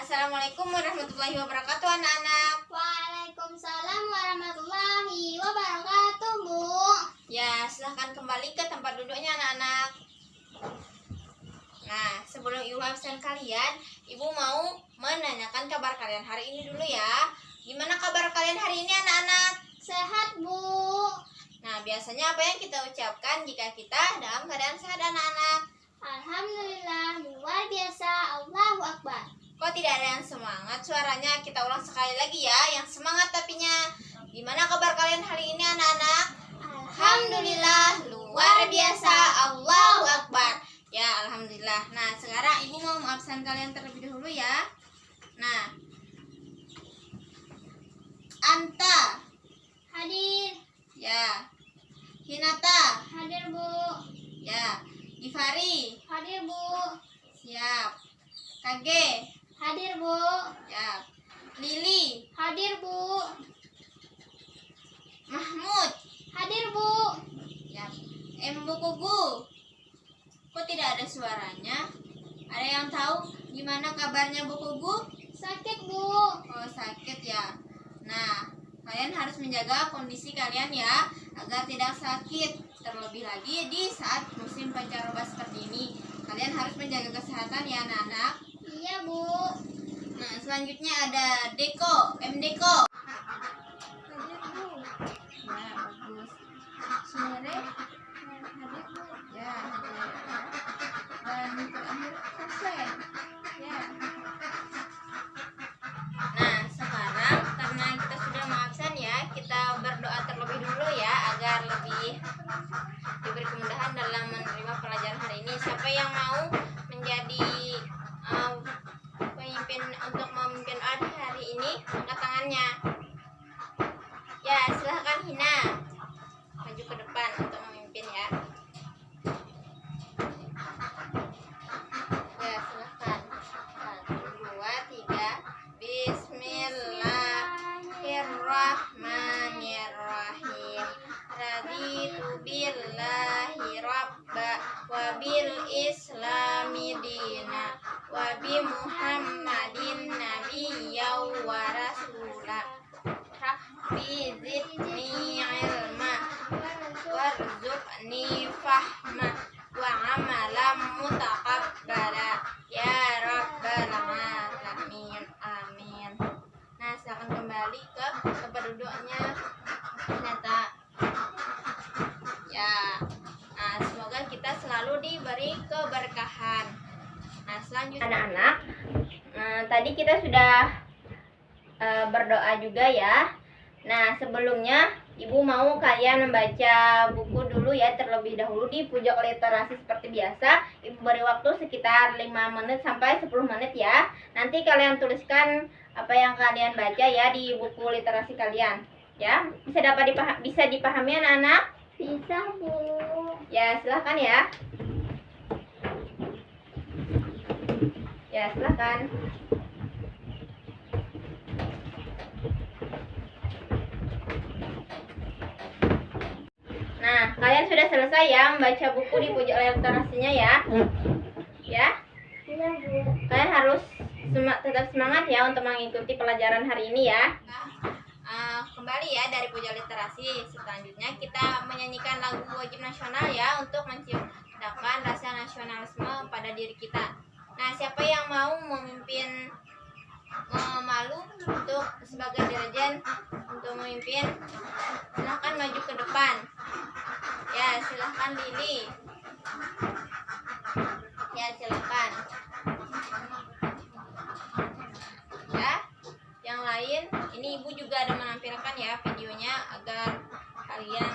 Assalamualaikum warahmatullahi wabarakatuh anak-anak. Waalaikumsalam warahmatullahi wabarakatuh, Bu. Ya, silahkan kembali ke tempat duduknya anak-anak. Nah, sebelum Ibu absen kalian, Ibu mau menanyakan kabar kalian hari ini dulu ya. Gimana kabar kalian hari ini anak-anak? Sehat, Bu. Nah, biasanya apa yang kita ucapkan jika kita dalam keadaan sehat anak-anak? Alhamdulillah, luar biasa, Allahu Akbar. Kok tidak ada yang semangat suaranya? Kita ulang sekali lagi ya, yang semangat tapinya. Gimana kabar kalian hari ini anak-anak? Alhamdulillah, luar biasa, Allahu Akbar. Ya, Alhamdulillah. Nah, sekarang Ibu mau absen kalian terlebih dahulu ya. Nah, Anta. Hadir. Ya. Hinata. Hadir, Bu. Ya. Givari. Hadir, Bu. Siap. Kage. Hadir, Bu. Ya. Lili. Hadir, Bu. Mahmud. Hadir, Bu. Ya. Embukugu. Kok tidak ada suaranya? Ada yang tahu gimana kabarnya Bukugu? Sakit, Bu. Oh, sakit ya. Nah, kalian harus menjaga kondisi kalian ya, agar tidak sakit. Terlebih lagi di saat musim pancaroba seperti ini. Kalian harus menjaga kesehatan ya anak-anak. Iya, Bu. Nah, selanjutnya ada Deko, Deko. Hadir, Bu. Ya, bagus. Sumere, hadir Bu. Ya, hadir. Dan terakhir Hussein. Ya. Nah, sekarang karena kita sudah mau absen ya, kita berdoa terlebih dulu ya, agar lebih diberi kemudahan dalam menerima pelajaran hari ini. Siapa yang mau menjadi pemimpin untuk memimpin hari ini, angkat tangannya. Ya, silahkan Hina maju ke depan untuk memimpin ya. Ya, silahkan. 1, 2, 3. Bismillahirrahmanirrahim. Raditu billahi rabba wa bil islami dina wa bi Muhammadin nabiyyan wa rasula. Rabbi zidni ilma warzuqni fahma wa amalan mutaqabbala ya rabbal alamin. Amin. Nah, silakan kembali ke tempat duduknya. Nata. Ya. Nah, semoga kita selalu diberi keberkahan. Nah, selanjutnya anak-anak, tadi kita sudah berdoa juga ya. Nah, sebelumnya Ibu mau kalian membaca buku dulu ya, terlebih dahulu di pojok literasi seperti biasa. Ibu beri waktu sekitar 5 menit sampai 10 menit ya. Nanti kalian tuliskan apa yang kalian baca ya di buku literasi kalian. Ya, bisa dipahami anak-anak? Bisa, Bu. Ya, silahkan ya. Ya, silahkan. Nah, kalian sudah selesai ya membaca buku di pojok literasinya ya. Ya. Iya, Bu. Kalian harus tetap semangat ya untuk mengikuti pelajaran hari ini ya. Kembali ya dari pojok literasi. Selanjutnya kita menyanyikan lagu wajib nasional ya, untuk menciptakan rasa nasionalisme pada diri kita. Nah, siapa yang mau memimpin malu untuk sebagai dirjen untuk memimpin, silahkan maju ke depan. Ya, silahkan Lili. Ya, silahkan. Ya, yang lain, ini Ibu juga ada menampilkan ya videonya agar kalian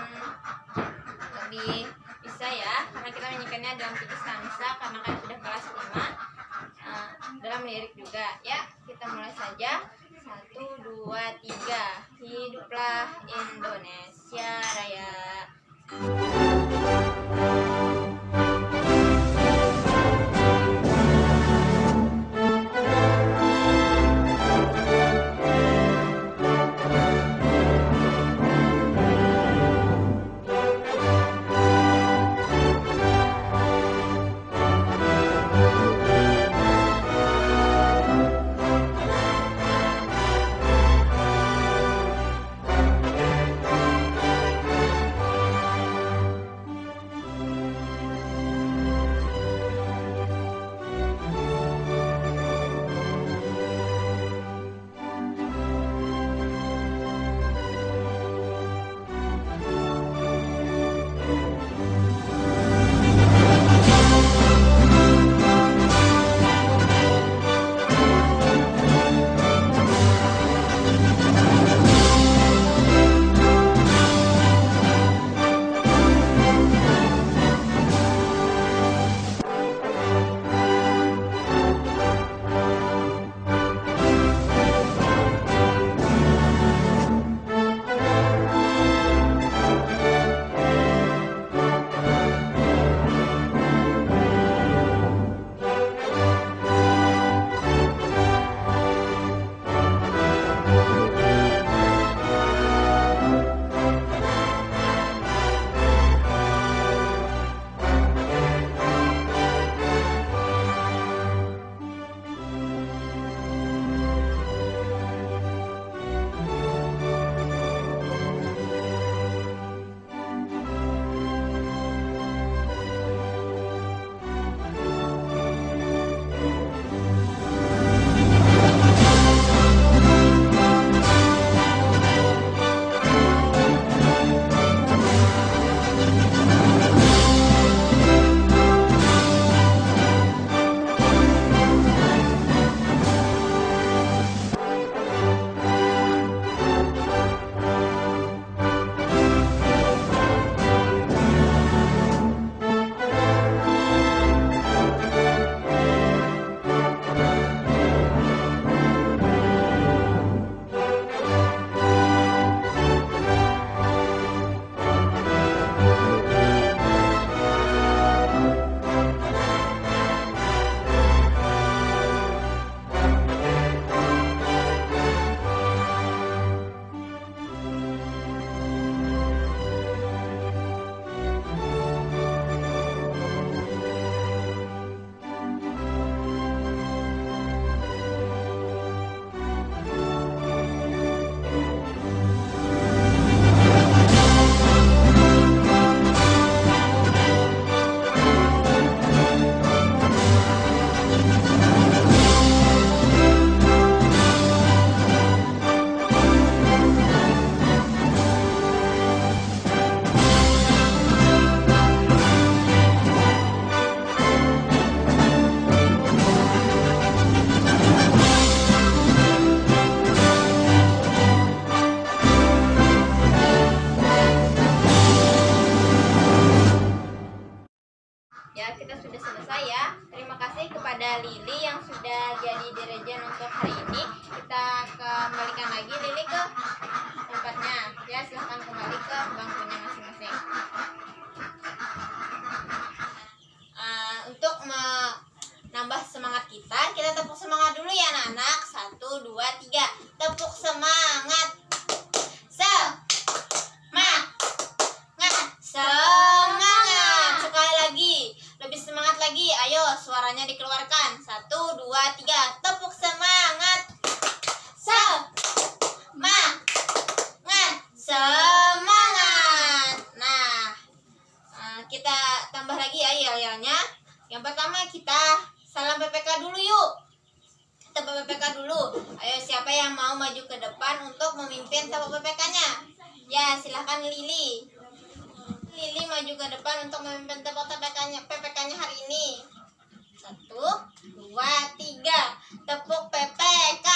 lebih bisa ya, karena kita menyanyikannya dalam tiga stanza karena kan sudah kelas 5. Dalam lirik juga ya. Kita mulai saja. 1, 2, 3. Hiduplah Indonesia Raya. ini kita kembalikan lagi Lili ke tempatnya. Ya, silahkan kembali ke bangkunya masing-masing. Untuk menambah semangat kita tepuk semangat dulu ya anak-anak. 1, 2, 3. Tepuk semangat. Semangat. Sekali lagi. Lebih semangat lagi. Ayo, suaranya dikeluarkan. 1, 2, 3. Tepuk semangat. Semangat. Nah, kita tambah lagi ya yel-yelnya. Yang pertama kita salam PPK dulu yuk. Kita PPK dulu. Ayo, siapa yang mau maju ke depan untuk memimpin tepuk PPK-nya? Ya, silahkan Lili. Lili maju ke depan untuk memimpin tepuk PPK-nya hari ini. 1, 2, 3. Tepuk PPK.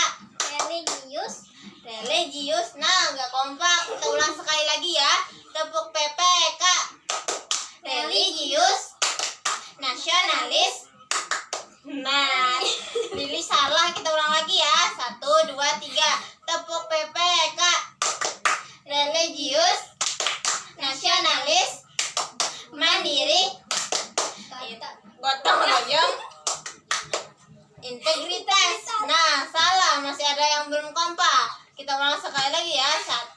Religius. Nah, nggak kompak. Kita ulang sekali lagi ya. Tepuk PPK. Religius. Nasionalis. Nah, Lili salah. Kita ulang lagi ya. 1, 2, 3. Tepuk PPK. Religius. Nasionalis. Mandiri. Gotong royong. Integritas. Nah, salah. Masih ada yang belum kompak. Kita ulang sekali lagi ya. 1,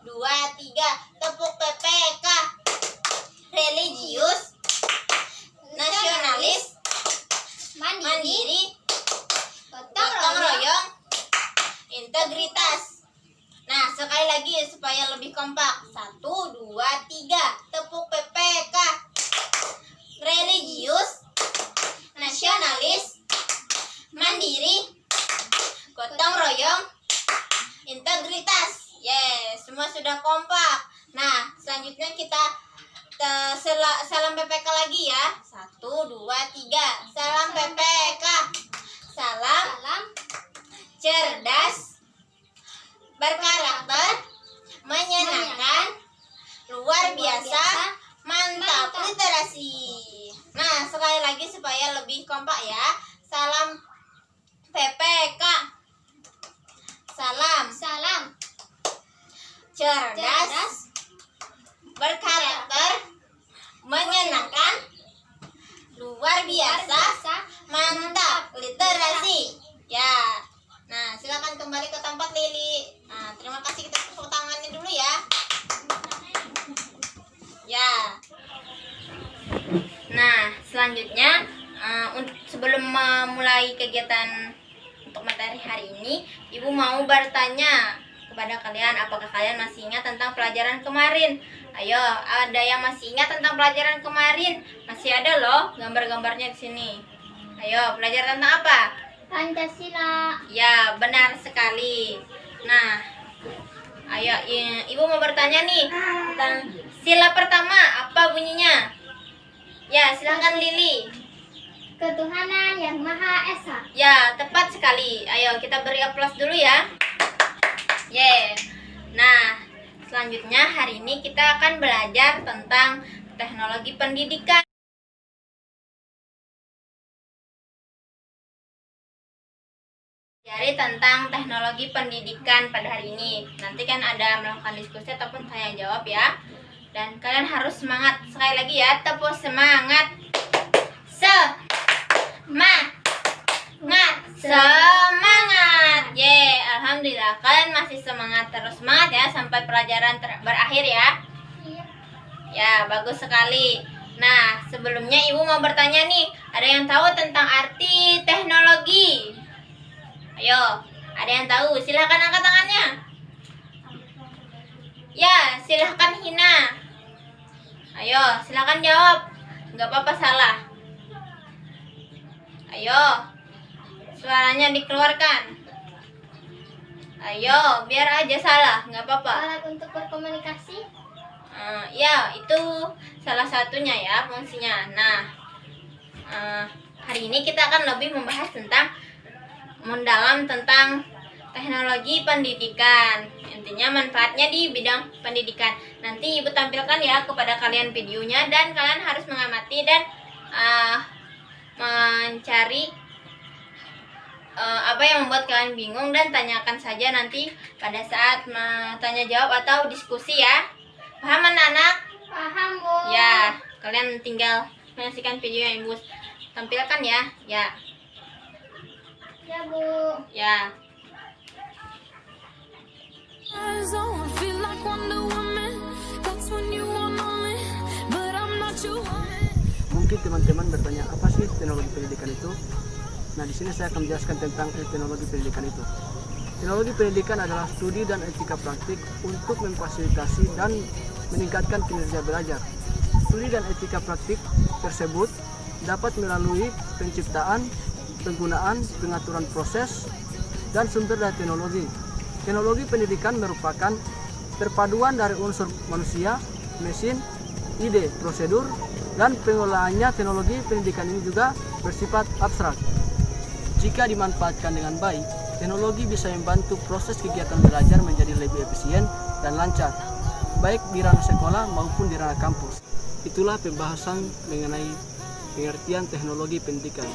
2, 3. Tepuk PPK. Religius. Nasionalis. Mandiri. Gotong royong. Integritas. Nah, sekali lagi supaya lebih kompak. 1, 2, 3. Tepuk PPK. Religius. Nasionalis. Mandiri. Gotong royong. Integritas. Yes, semua sudah kompak. Nah, selanjutnya kita salam PPK lagi ya. 1, 2, 3. Salam PPK. Salam cerdas, berkarakter, menyenangkan, luar biasa, mantap literasi. Nah, sekali lagi supaya lebih kompak ya. Salam PPK. Salam cerdas, berkarakter, menyenangkan, luar biasa, mantap literasi. Ya. Nah, silakan kembali ke tempat Lili. Nah, terima kasih, kita tepuk tangannya dulu ya. Ya. Nah, selanjutnya sebelum memulai kegiatan untuk materi hari ini, Ibu mau bertanya kepada kalian, apakah kalian masih ingat tentang pelajaran kemarin? Ayo, ada yang masih ingat tentang pelajaran kemarin? Masih ada loh gambar-gambarnya di sini. Ayo, belajar tentang apa? Pancasila. Ya, benar sekali. Nah, ayo, Ibu mau bertanya nih tentang sila pertama, apa bunyinya? Ya, silakan Lili. Ketuhanan yang Maha Esa. Ya, tepat sekali. Ayo, kita beri aplaus dulu ya. Yeah. Nah, selanjutnya hari ini kita akan belajar tentang teknologi pendidikan. Jadi tentang teknologi pendidikan pada hari ini. Nanti kan ada melakukan diskusi ataupun tanya jawab ya. Dan kalian harus semangat. Sekali lagi ya, tepuk semangat. Semangat. Alhamdulillah kalian masih semangat, terus semangat ya sampai pelajaran berakhir ya. Ya, bagus sekali. Nah, sebelumnya Ibu mau bertanya nih, ada yang tahu tentang arti teknologi? Ayo, ada yang tahu? Silahkan angkat tangannya. Ya, silahkan Hina. Ayo, silahkan jawab. Nggak apa-apa salah. Ayo, suaranya dikeluarkan. Ayo, biar aja salah, nggak apa-apa. Alat untuk berkomunikasi. Ya, itu salah satunya ya fungsinya. Nah, hari ini kita akan lebih membahas tentang mendalam tentang teknologi pendidikan. Intinya manfaatnya di bidang pendidikan. Nanti Ibu tampilkan ya kepada kalian videonya, dan kalian harus mengamati dan mencari apa yang membuat kalian bingung, dan tanyakan saja nanti pada saat tanya jawab atau diskusi ya. Paham anak-anak? Paham, Bu. Ya, kalian tinggal menyaksikan video yang Ibu tampilkan ya. Ya. Ya, Bu. Ya. Mungkin teman-teman bertanya, apa sih teknologi pendidikan itu? Nah, di sini saya akan menjelaskan tentang teknologi pendidikan itu. Teknologi pendidikan adalah studi dan etika praktik untuk memfasilitasi dan meningkatkan kinerja belajar. Studi dan etika praktik tersebut dapat melalui penciptaan, penggunaan, pengaturan proses, dan sumber dari teknologi. Teknologi pendidikan merupakan perpaduan dari unsur manusia, mesin, ide, prosedur, dan pengolahannya. Teknologi pendidikan ini juga bersifat abstrak. Jika dimanfaatkan dengan baik, teknologi bisa membantu proses kegiatan belajar menjadi lebih efisien dan lancar, baik di ranah sekolah maupun di ranah kampus. Itulah pembahasan mengenai pengertian teknologi pendidikan.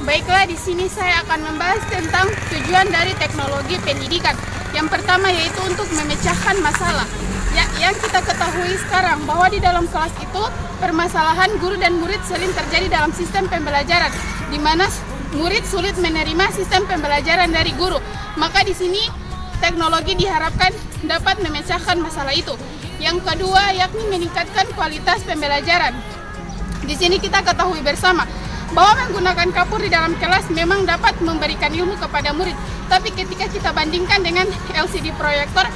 Baiklah, di sini saya akan membahas tentang tujuan dari teknologi pendidikan. Yang pertama yaitu untuk memecahkan masalah. Ya, yang kita ketahui sekarang bahwa di dalam kelas itu permasalahan guru dan murid sering terjadi dalam sistem pembelajaran, di mana murid sulit menerima sistem pembelajaran dari guru. Maka di sini teknologi diharapkan dapat memecahkan masalah itu. Yang kedua yakni meningkatkan kualitas pembelajaran. Di sini kita ketahui bersama bahwa menggunakan kapur di dalam kelas memang dapat memberikan ilmu kepada murid. Tapi ketika kita bandingkan dengan LCD proyektor,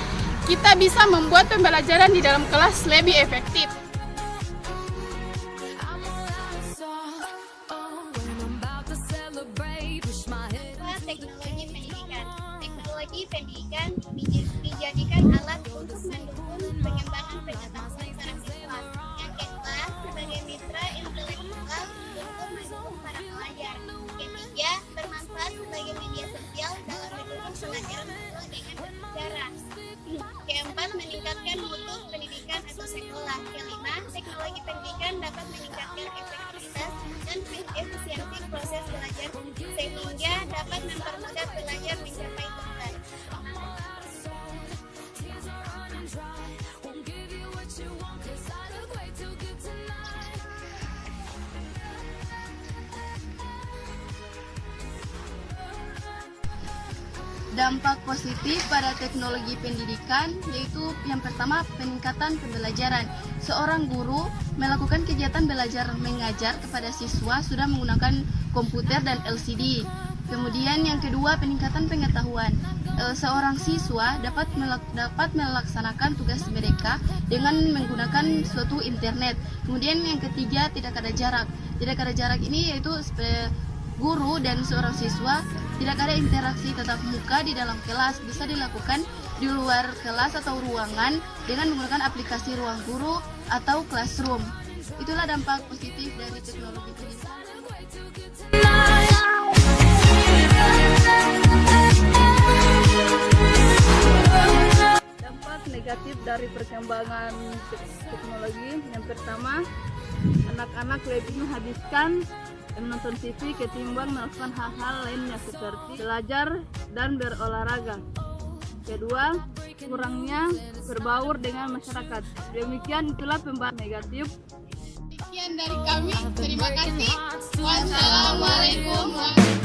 kita bisa membuat pembelajaran di dalam kelas lebih efektif. Teknologi pendidikan. Teknologi pendidikan dijadikan alat untuk mendukung pengembangan pengetahuan para siswa. Yang kedua, sebagai mitra intelektual untuk mendukung para pelajar. Ketiga, bermanfaat sebagai media sosial dalam mendukung pelajaran siswa dengan berbicara. Keempat, meningkatkan mutu pendidikan atau sekolah. Kelima, teknologi pendidikan dapat meningkatkan efektivitas dan efisiensi proses belajar sehingga dapat mempermudah belajar mencapai tujuan. Dampak positif pada teknologi pendidikan yaitu yang pertama peningkatan pembelajaran. Seorang guru melakukan kegiatan belajar mengajar kepada siswa sudah menggunakan komputer dan LCD. Kemudian yang kedua peningkatan pengetahuan. Seorang siswa dapat melaksanakan tugas mereka dengan menggunakan suatu internet. Kemudian yang ketiga tidak ada jarak. Tidak ada jarak ini yaitu guru dan seorang siswa tidak ada interaksi tatap muka di dalam kelas, bisa dilakukan di luar kelas atau ruangan dengan menggunakan aplikasi ruang guru atau classroom. Itulah dampak positif dari teknologi pendidikan. Dampak negatif dari perkembangan teknologi yang pertama, anak-anak lebih menghabiskan menonton TV ketimbang melakukan hal-hal lainnya seperti belajar dan berolahraga. Kedua, kurangnya berbaur dengan masyarakat. Demikian itulah pembahasan negatif. Sekian dari kami, terima kasih. Wassalamualaikum warahmatullahi wabarakatuh.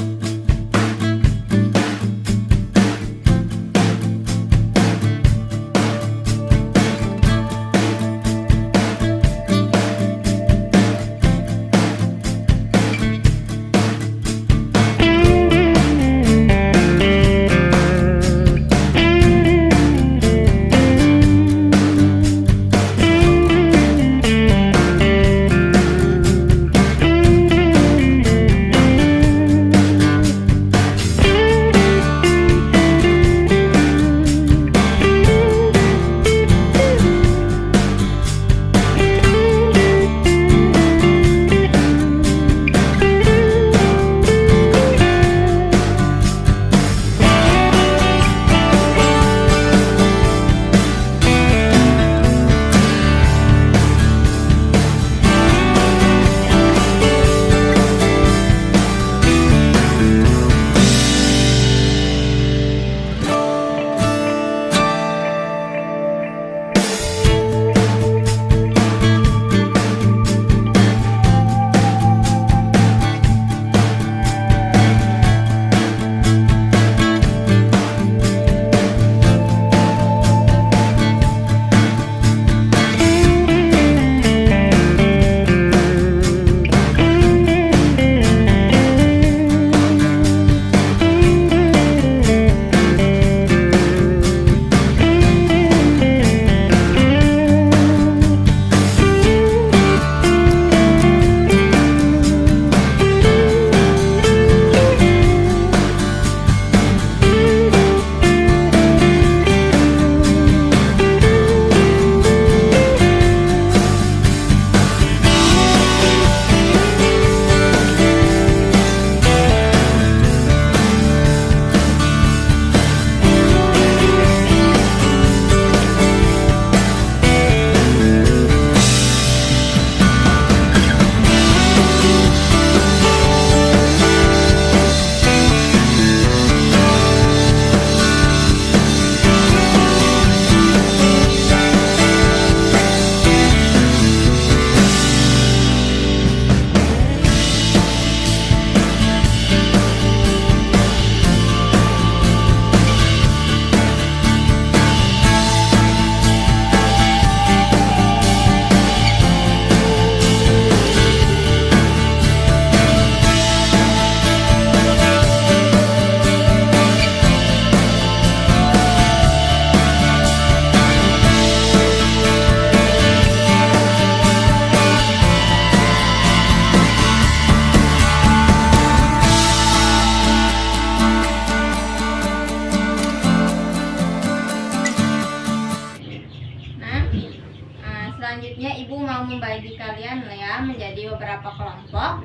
Selanjutnya ibu mau membagi kalian ya menjadi beberapa kelompok,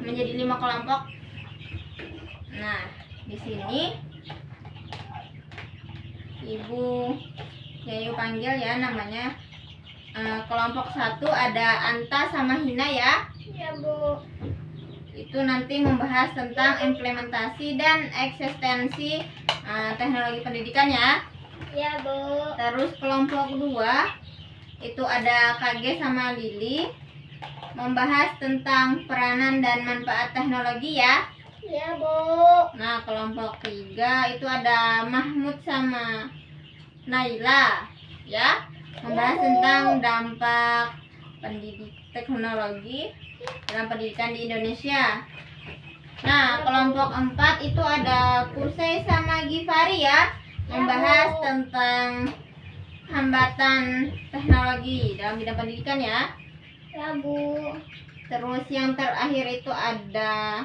menjadi 5 kelompok. Nah, di sini ibu Yayu panggil ya namanya. Kelompok 1 ada Anta sama Hina ya. Ya, Bu. Itu nanti membahas tentang implementasi dan eksistensi teknologi pendidikan ya. Ya, Bu. Terus kelompok 2 itu ada KG sama Lili, membahas tentang peranan dan manfaat teknologi ya. Ya, Bu. Nah, kelompok 3 itu ada Mahmud sama Naila ya, membahas tentang dampak teknologi dalam pendidikan di Indonesia. Nah, kelompok 4 itu ada Kusai sama Gifari ya, membahas tentang hambatan teknologi dalam bidang pendidikan ya. Ya, Bu. Terus yang terakhir itu ada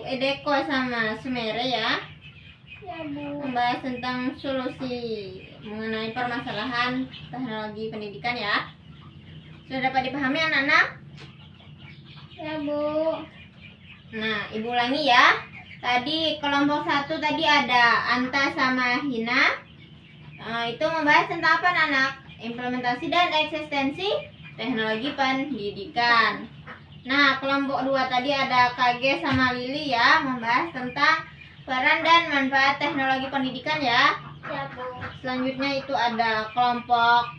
Edeko sama Sumere ya, Ya, Bu. membahas tentang solusi mengenai permasalahan teknologi pendidikan ya. Sudah dapat dipahami anak-anak? Ya, Bu. Nah, ibu ulangi ya. Tadi kelompok 1 tadi ada Anta sama Hina. Itu membahas tentang apa anak? Implementasi dan eksistensi teknologi pendidikan. Nah, kelompok 2 tadi ada KG sama Lili ya, membahas tentang peran dan manfaat teknologi pendidikan ya. Ya, Bu. Selanjutnya itu ada kelompok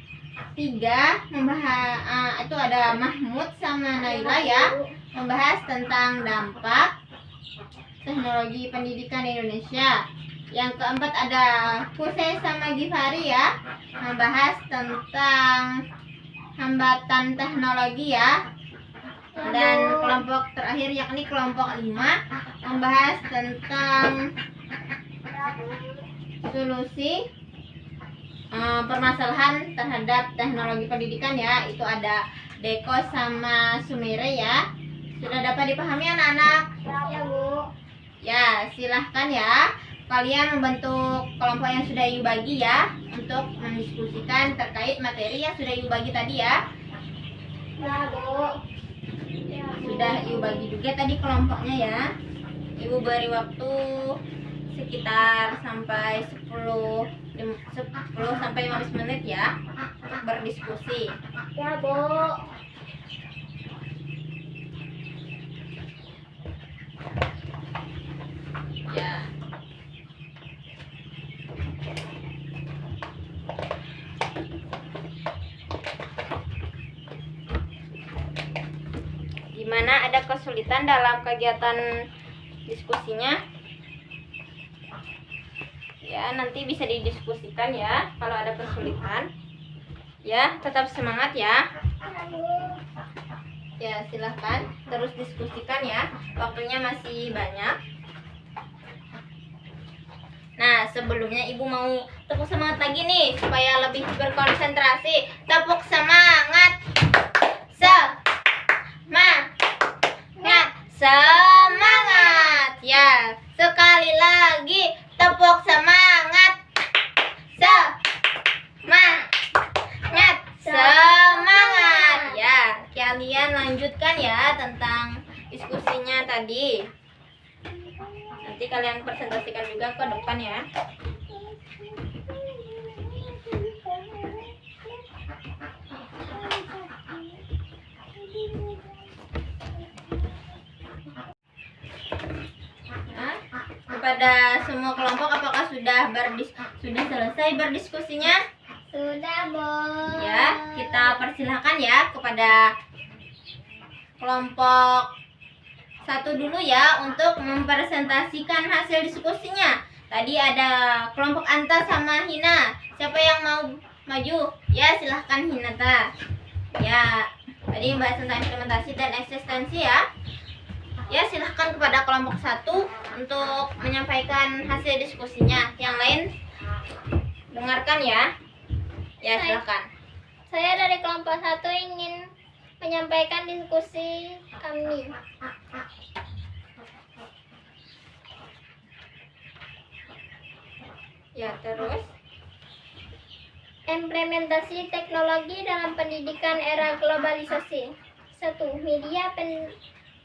3 membahas itu ada Mahmud sama Naila ya, membahas tentang dampak teknologi pendidikan di Indonesia. Yang keempat ada Kusai sama Gifari ya, membahas tentang hambatan teknologi ya. Dan kelompok terakhir yakni kelompok 5 membahas tentang solusi permasalahan terhadap teknologi pendidikan ya. Itu ada Deko sama Sumire ya. Sudah dapat dipahami anak-anak? Ya, Bu. Ya, silahkan ya kalian membentuk kelompok yang sudah Ibu bagi ya, untuk mendiskusikan terkait materi yang sudah Ibu bagi tadi ya. Ya, Bu. Ya, Bu. Sudah Ibu bagi juga tadi kelompoknya ya. Ibu beri waktu sekitar sampai 10 sampai 15 menit ya untuk berdiskusi. Ya, Bu. Ya. Gimana, ada kesulitan dalam kegiatan diskusinya? Ya, nanti bisa didiskusikan ya kalau ada kesulitan. Ya, tetap semangat ya. Ya, Bu. Ya, silahkan terus diskusikan ya. Waktunya masih banyak. Nah, sebelumnya Ibu mau tepuk semangat lagi nih supaya lebih berkonsentrasi. Tepuk semangat. Semangat. Ya, sekali lagi tepuk semangat. Semangat. Ya, kalian lanjutkan ya tentang diskusinya tadi. Nanti kalian presentasikan juga ke depan ya. Nah, kepada semua kelompok, apakah sudah selesai berdiskusinya? Sudah, Bu. Ya, kita persilahkan ya kepada kelompok 1 dulu ya untuk mempresentasikan hasil diskusinya. Tadi ada kelompok Anta sama Hina. Siapa yang mau maju? Ya, silahkan Hinata. Ya, tadi membahas tentang implementasi dan eksistensi ya. Ya, silahkan kepada kelompok 1 untuk menyampaikan hasil diskusinya. Yang lain dengarkan ya. Ya, silahkan. Saya dari kelompok 1 ingin menyampaikan diskusi kami. Ya, terus Implementasi teknologi dalam pendidikan era globalisasi. 1.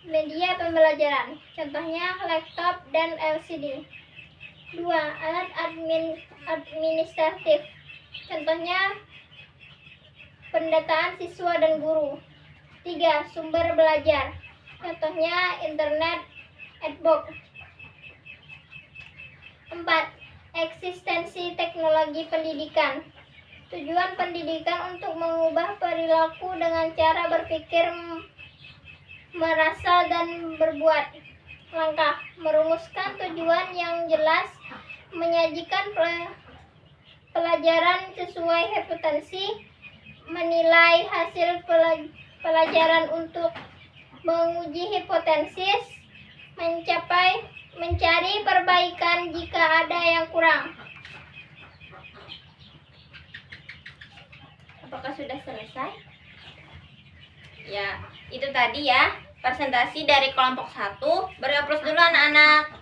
Media pembelajaran. Contohnya laptop dan LCD. 2. Alat administratif. Contohnya pendataan siswa dan guru. 3. Sumber belajar. Contohnya internet, e-book. 4. Eksistensi teknologi pendidikan. Tujuan pendidikan untuk mengubah perilaku dengan cara berpikir, merasa, dan berbuat. Langkah: merumuskan tujuan yang jelas, menyajikan pelajaran sesuai hipotesis, menilai hasil pelajaran untuk menguji hipotesis, mencari perbaikan jika ada yang kurang. Apakah sudah selesai? Ya, itu tadi ya presentasi dari kelompok 1. Beri-aplaus dulu anak-anak.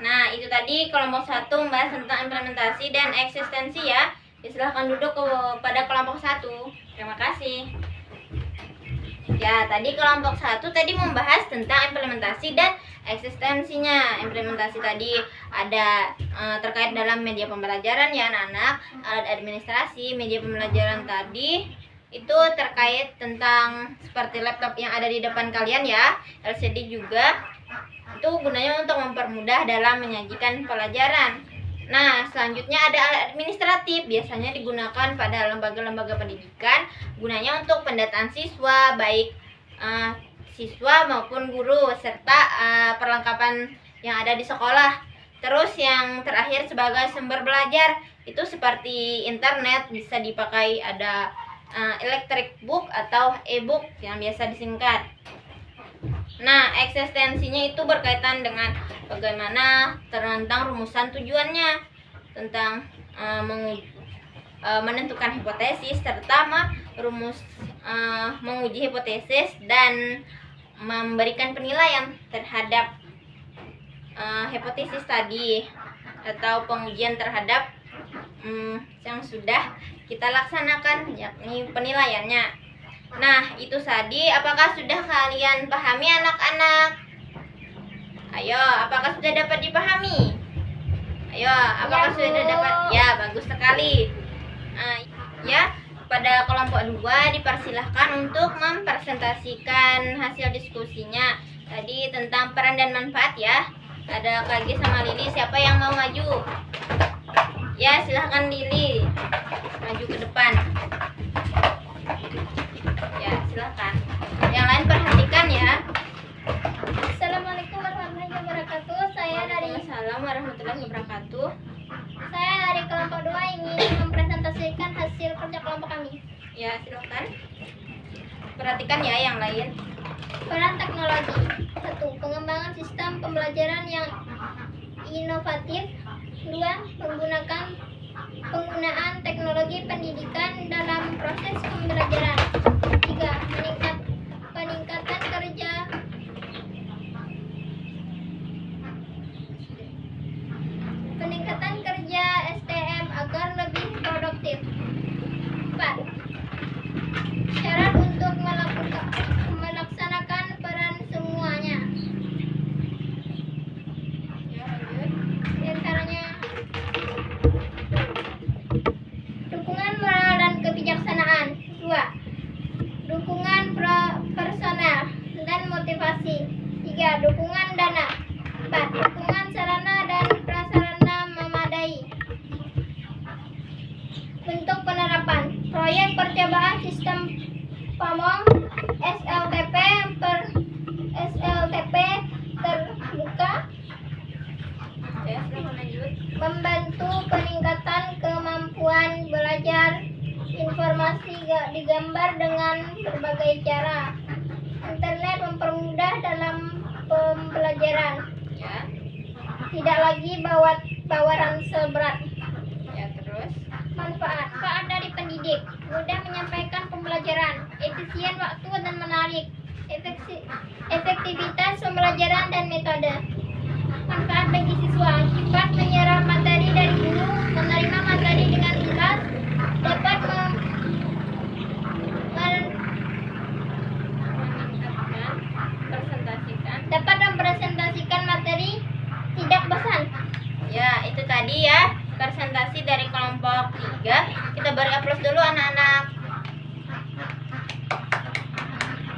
Nah, itu tadi kelompok 1 membahas tentang implementasi dan eksistensi ya. Silahkan duduk pada kelompok 1. Terima kasih. Ya, tadi kelompok 1 tadi membahas tentang implementasi dan eksistensinya. Implementasi tadi ada terkait dalam media pembelajaran ya anak-anak. Alat administrasi, media pembelajaran tadi itu terkait tentang seperti laptop yang ada di depan kalian ya. LCD juga. Itu gunanya untuk mempermudah dalam menyajikan pelajaran. Nah, selanjutnya ada alat administratif, biasanya digunakan pada lembaga-lembaga pendidikan, gunanya untuk pendataan siswa, baik siswa maupun guru, serta perlengkapan yang ada di sekolah. Terus yang terakhir sebagai sumber belajar, itu seperti internet, bisa dipakai ada electric book atau e-book yang biasa disingkat. Nah, eksistensinya itu berkaitan dengan bagaimana tentang rumusan tujuannya, tentang menentukan hipotesis, serta menguji hipotesis dan memberikan penilaian terhadap hipotesis tadi atau pengujian terhadap yang sudah kita laksanakan, yakni penilaiannya. Nah, itu tadi. Apakah sudah kalian pahami anak-anak? Ayo, apakah sudah dapat dipahami? Ayo, apakah sudah dapat? Ya, bagus sekali. Ya, pada kelompok 2 dipersilahkan untuk mempresentasikan hasil diskusinya. Tadi tentang peran dan manfaat ya. Ada Kak Gi sama Lili, siapa yang mau maju? Ya, silahkan Lili. Maju ke depan. Ya, silahkan. Yang lain perhatikan ya. Assalamualaikum warahmatullahi wabarakatuh. Waalaikumsalam warahmatullahi wabarakatuh. Saya dari kelompok 2 ingin mempresentasikan hasil kerja kelompok kami. Ya, silakan. Perhatikan ya yang lain. Peran teknologi. 1. Pengembangan sistem pembelajaran yang inovatif. 2. Penggunaan teknologi pendidikan dalam proses pembelajaran. 3. Peningkatan kerja STM agar lebih produktif. 4. Syarat untuk melaksanakan peran semuanya. Di antaranya dukungan moral dan kebijaksanaan. 2. Dukungan personal dan motivasi. 3. Dukungan dana. 4. Dukungan sarana dan prasarana memadai. Bentuk penerapan. Proyek percobaan sistem PAMONG SLTP terbuka. Membantu peningkatan kemampuan belajar. Informasi digambar dengan berbagai cara. Internet mempermudah dalam pembelajaran. Ya. Tidak lagi bawa ransel berat. Ya, terus. Manfaat dari pendidik. Mudah menyampaikan pembelajaran. Efisien waktu dan menarik. Efektivitas pembelajaran dan metode. Manfaat bagi siswa. Cepat menyerap materi dari guru, menerima materi dengan jelas, dapat mempresentasikan materi tidak bosan. Ya, itu tadi ya presentasi dari kelompok 3. Kita beri aplaus dulu anak-anak.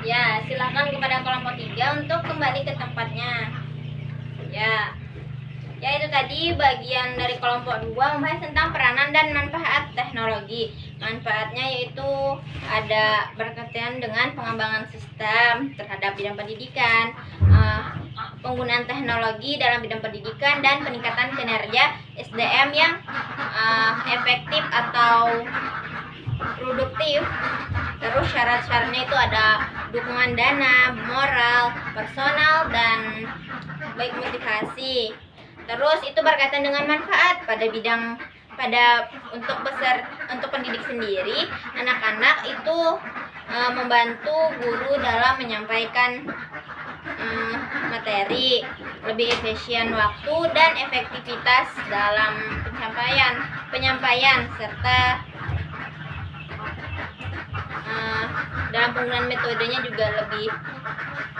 Ya, silakan kepada kelompok 3 untuk kembali ke tempatnya. Ya, itu tadi bagian dari kelompok 2 membahas tentang peranan dan manfaat teknologi. Manfaatnya yaitu ada berkaitan dengan pengembangan sistem terhadap bidang pendidikan, penggunaan teknologi dalam bidang pendidikan, dan peningkatan kinerja SDM yang efektif atau produktif. Terus syarat-syaratnya itu ada dukungan dana, moral, personal, dan baik motivasi. Terus itu berkaitan dengan manfaat untuk pendidik sendiri. Anak-anak itu membantu guru dalam menyampaikan materi, lebih efisien waktu dan efektivitas dalam penyampaian serta dalam penggunaan metodenya juga lebih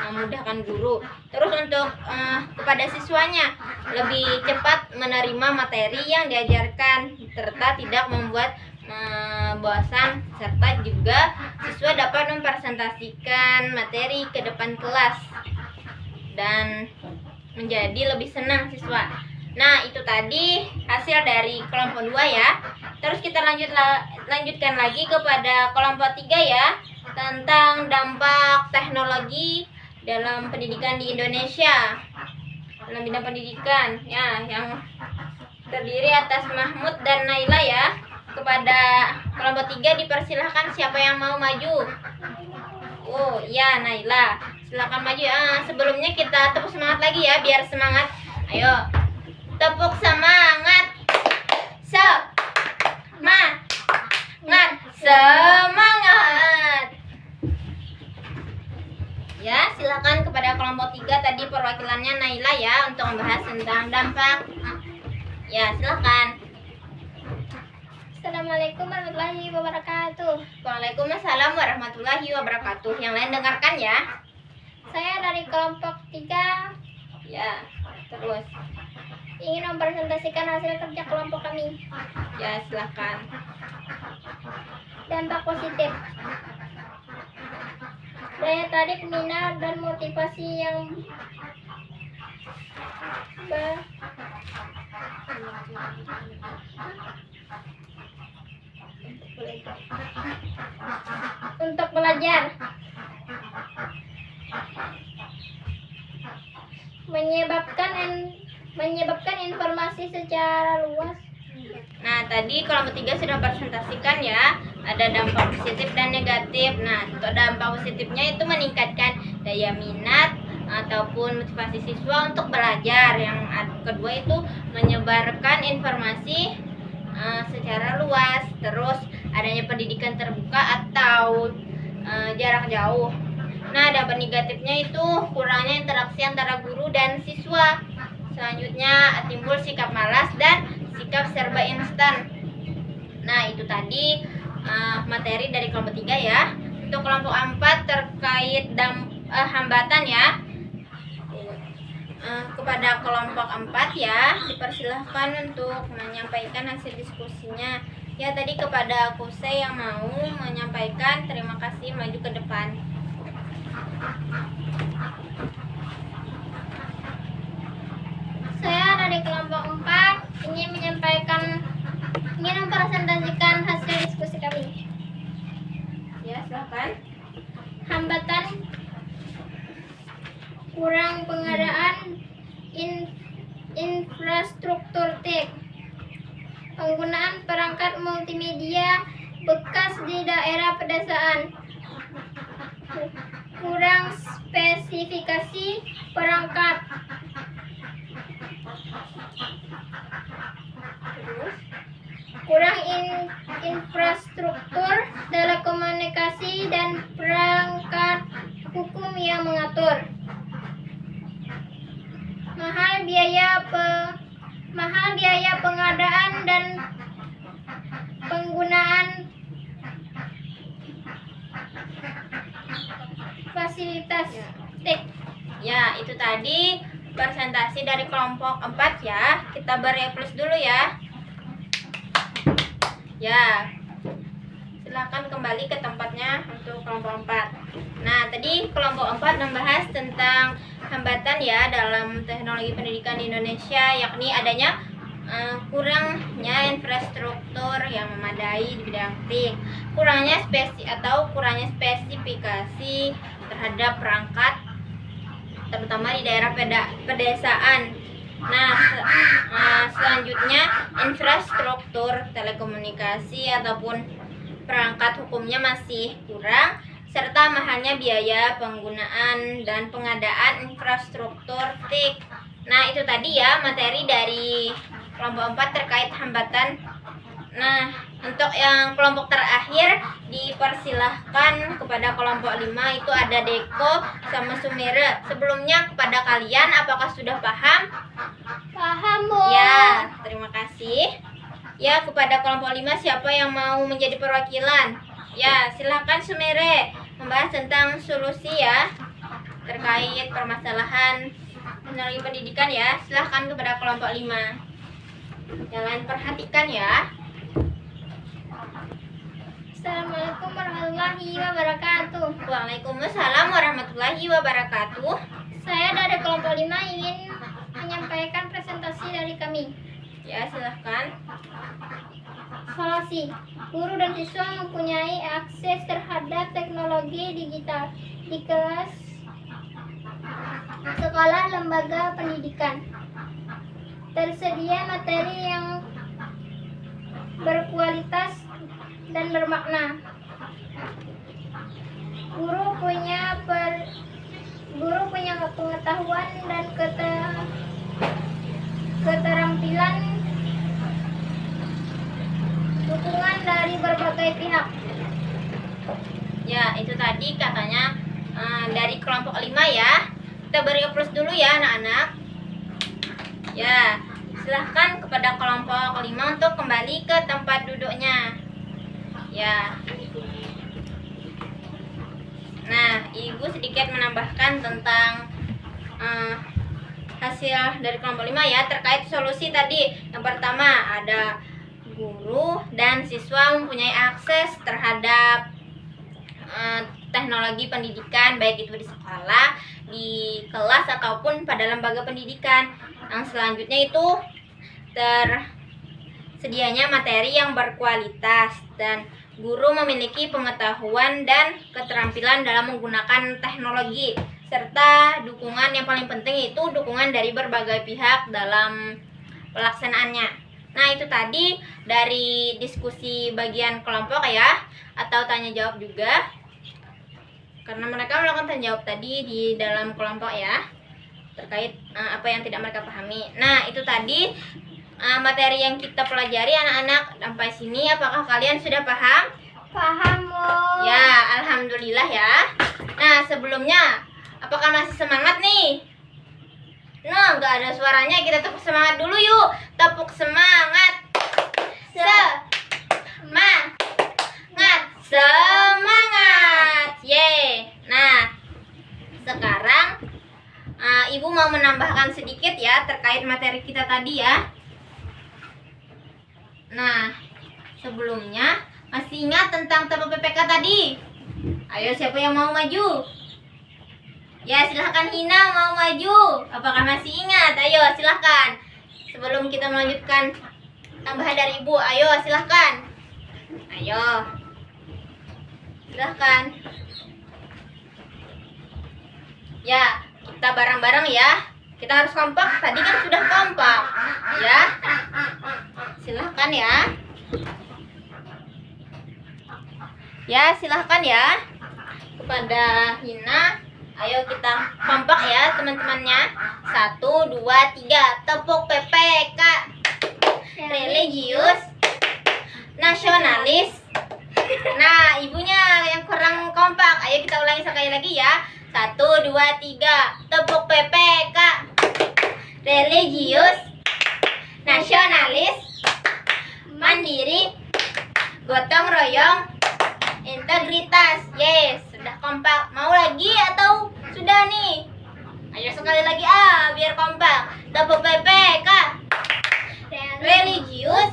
memudahkan guru. Terus untuk kepada siswanya lebih cepat menerima materi yang diajarkan serta tidak membuat bosan, serta juga siswa dapat mempresentasikan materi ke depan kelas dan menjadi lebih senang siswa. Nah, itu tadi hasil dari kelompok 2 ya. Terus kita lanjutkan lagi kepada kelompok 3 ya, tentang dampak teknologi dalam pendidikan di Indonesia. Dalam bidang pendidikan ya, yang terdiri atas Mahmud dan Naila ya. Kepada kelompok 3 dipersilahkan, siapa yang mau maju? Oh ya, Naila, silakan maju. Sebelumnya kita tepuk semangat lagi ya, biar semangat. Ayo, tepuk semangat. Semangat. Ya, silakan kepada kelompok 3 tadi perwakilannya Naila ya untuk membahas tentang dampak. Ya, silakan. Assalamualaikum warahmatullahi wabarakatuh. Waalaikumsalam warahmatullahi wabarakatuh. Yang lain dengarkan ya. Saya dari kelompok 3 Ya, terus. ingin mempresentasikan hasil kerja kelompok kami. Ya, silakan. Dampak positif. Daya tarik, minat, dan motivasi yang untuk belajar, menyebabkan informasi secara luas. Nah, tadi kelompok 3 sudah presentasikan ya, ada dampak positif dan negatif. Nah, untuk dampak positifnya itu meningkatkan daya minat ataupun motivasi siswa untuk belajar. Yang kedua itu menyebarkan informasi secara luas. Terus adanya pendidikan terbuka atau jarak jauh. Nah, dampak negatifnya itu kurangnya interaksi antara guru dan siswa. Selanjutnya timbul sikap malas dan sikap serba instan. Nah, itu tadi materi dari kelompok 3 ya. Untuk kelompok 4 terkait hambatan ya. Kepada kelompok 4 ya, dipersilahkan untuk menyampaikan hasil diskusinya. Ya, tadi kepada Kuse yang mau menyampaikan, terima kasih, maju ke depan. Saya dari kelompok 4 ingin mempresentasikan hasil diskusi kami. Ya, silakan. Hambatan: kurang pengadaan infrastruktur TIK, penggunaan perangkat multimedia bekas di daerah pedesaan, kurang spesifikasi perangkat, kurang infrastruktur telekomunikasi dan perangkat hukum yang mengatur, mahal biaya mahal biaya pengadaan dan penggunaan fasilitas TIK. Ya, itu tadi presentasi dari kelompok 4 ya. Kita beri plus dulu ya. Ya, silakan kembali ke tempatnya untuk kelompok 4. Nah, tadi kelompok 4 membahas tentang hambatan ya dalam teknologi pendidikan di Indonesia, yakni adanya kurangnya infrastruktur yang memadai di bidang TIK, kurangnya spesifikasi terhadap perangkat terutama di daerah pedesaan. Nah, selanjutnya infrastruktur telekomunikasi ataupun perangkat hukumnya masih kurang, serta mahalnya biaya penggunaan dan pengadaan infrastruktur TIK. Nah, itu tadi ya materi dari kelompok 4 terkait hambatan. Nah, untuk yang kelompok terakhir dipersilahkan kepada kelompok 5, itu ada Deko sama Sumere. Sebelumnya kepada kalian, apakah sudah paham? Paham, Bu. Ya, terima kasih. Ya, kepada kelompok 5 siapa yang mau menjadi perwakilan? Ya, silakan Sumere membahas tentang solusi ya terkait permasalahan teknologi pendidikan ya. Silahkan kepada kelompok 5. Jangan perhatikan ya. Assalamualaikum warahmatullahi wabarakatuh. Waalaikumsalam warahmatullahi wabarakatuh. Saya dari kelompok 5 ingin menyampaikan presentasi dari kami. Ya, silahkan. Solusi. Guru dan siswa mempunyai akses terhadap teknologi digital di kelas sekolah lembaga pendidikan. Tersedia materi yang berkualitas dan bermakna. Guru punya pengetahuan dan keterampilan, dukungan dari berbagai pihak. Ya, itu tadi katanya dari kelompok 5 ya. Kita beri plus dulu ya anak-anak. Ya, silahkan kepada kelompok 5 untuk kembali ke tempat duduknya. Ya. Nah, Ibu sedikit menambahkan tentang hasil dari kelompok 5 ya terkait solusi tadi. Yang pertama ada guru dan siswa mempunyai akses terhadap teknologi pendidikan, baik itu di sekolah, di kelas ataupun pada lembaga pendidikan. Yang selanjutnya itu tersedianya materi yang berkualitas dan guru memiliki pengetahuan dan keterampilan dalam menggunakan teknologi, serta dukungan yang paling penting itu dukungan dari berbagai pihak dalam pelaksanaannya. Nah, itu tadi dari diskusi bagian kelompok ya, atau tanya jawab juga, karena mereka melakukan tanya jawab tadi di dalam kelompok ya terkait apa yang tidak mereka pahami. Nah, itu tadi materi yang kita pelajari anak-anak. Sampai sini apakah kalian sudah paham? Paham, Bu. Ya, alhamdulillah ya. Nah, sebelumnya apakah masih semangat nih? Nah, nggak ada suaranya, kita tepuk semangat dulu yuk. Tepuk semangat. Semangat. Yeay. Nah, sekarang Ibu mau menambahkan sedikit ya terkait materi kita tadi ya. Nah, sebelumnya masih ingat tentang TPPK tadi? Ayo, siapa yang mau maju? Ya, silahkan Hina mau maju. Apakah masih ingat? Ayo, silahkan. Sebelum kita melanjutkan tambahan dari Ibu, ayo silahkan. Ayo. Silahkan. Ya, kita bareng-bareng ya. Kita harus kompak. Tadi kan sudah kompak. Ya. Silahkan ya. Ya, silahkan ya. Kepada Hina, ayo kita kompak ya teman-temannya. 1, 2, 3. Tepuk PPK. Religius, nasionalis. Nah, ibunya yang kurang kompak. Ayo kita ulangi sekali lagi ya. 1, 2, 3. Tepuk PPK. Religius, nasionalis, mandiri, gotong royong, integritas. Yes, sudah kompak. Mau lagi atau sudah nih? Ayo sekali lagi biar kompak. Tepuk PPK. Religius,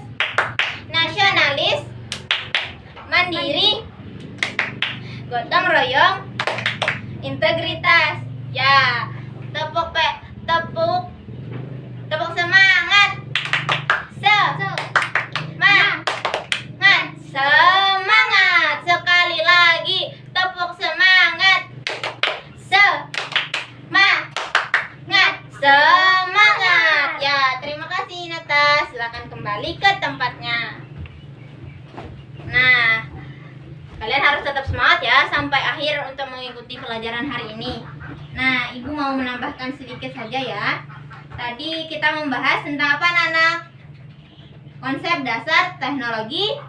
nasionalis, mandiri, gotong royong, integritas. Ya, tepuk semangat. Semangat. Sekali lagi, tepuk semangat. Semangat. Ya, terima kasih Nata. Silakan kembali ke tempatnya. Nah, kalian harus tetap semangat ya sampai akhir untuk mengikuti pelajaran hari ini. Nah, Ibu mau menambahkan sedikit saja ya. Tadi kita membahas tentang apa, anak-anak? Konsep dasar teknologi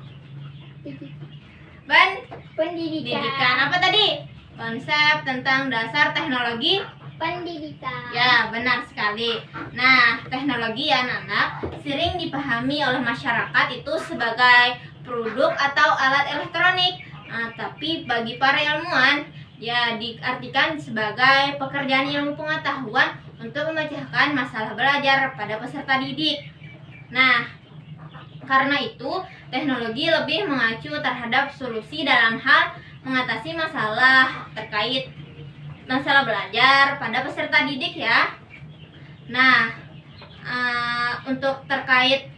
pendidikan. Apa tadi? Konsep tentang dasar teknologi Pendidikan. ya, benar sekali. Nah, teknologi ya anak-anak sering dipahami oleh masyarakat itu sebagai produk atau alat elektronik. Nah, tapi bagi para ilmuwan ya diartikan sebagai pekerjaan ilmu pengetahuan untuk memecahkan masalah belajar pada peserta didik. Nah, karena itu teknologi lebih mengacu terhadap solusi dalam hal mengatasi masalah terkait masalah belajar pada peserta didik ya. Nah, untuk terkait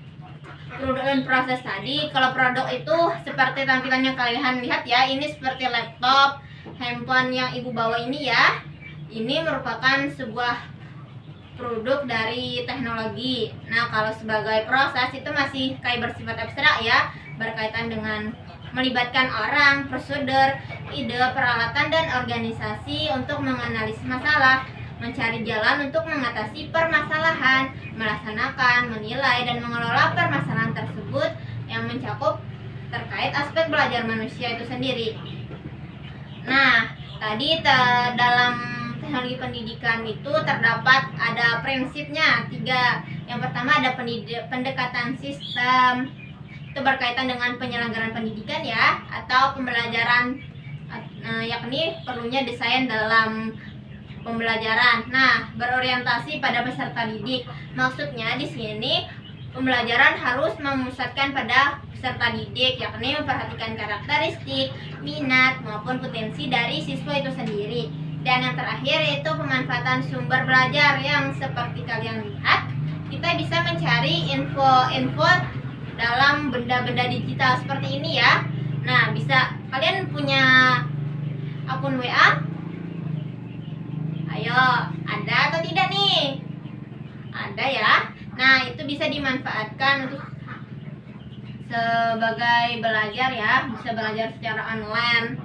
produk dan proses tadi, kalau produk itu seperti tampilan yang kalian lihat ya, ini seperti laptop, handphone yang Ibu bawa ini ya. Ini merupakan sebuah produk dari teknologi. Nah, kalau sebagai proses itu masih kayak bersifat abstrak ya, berkaitan dengan melibatkan orang, prosedur, ide, peralatan, dan organisasi untuk menganalisis masalah, mencari jalan untuk mengatasi permasalahan, melaksanakan, menilai, dan mengelola permasalahan tersebut yang mencakup terkait aspek belajar manusia itu sendiri. Nah, tadi dalam teknologi pendidikan itu terdapat ada prinsipnya 3. Yang pertama ada pendekatan sistem, itu berkaitan dengan penyelenggaraan pendidikan ya, atau pembelajaran, yakni perlunya desain dalam pembelajaran. Nah, berorientasi pada peserta didik. Maksudnya di sini pembelajaran harus memusatkan pada peserta didik, yakni memperhatikan karakteristik, minat maupun potensi dari siswa itu sendiri. Dan yang terakhir yaitu pemanfaatan sumber belajar yang seperti kalian lihat, kita bisa mencari info dalam benda-benda digital seperti ini ya. Nah, bisa kalian punya akun WA? Ayo, ada atau tidak nih? Ada ya. Nah, itu bisa dimanfaatkan untuk sebagai belajar ya, bisa belajar secara online.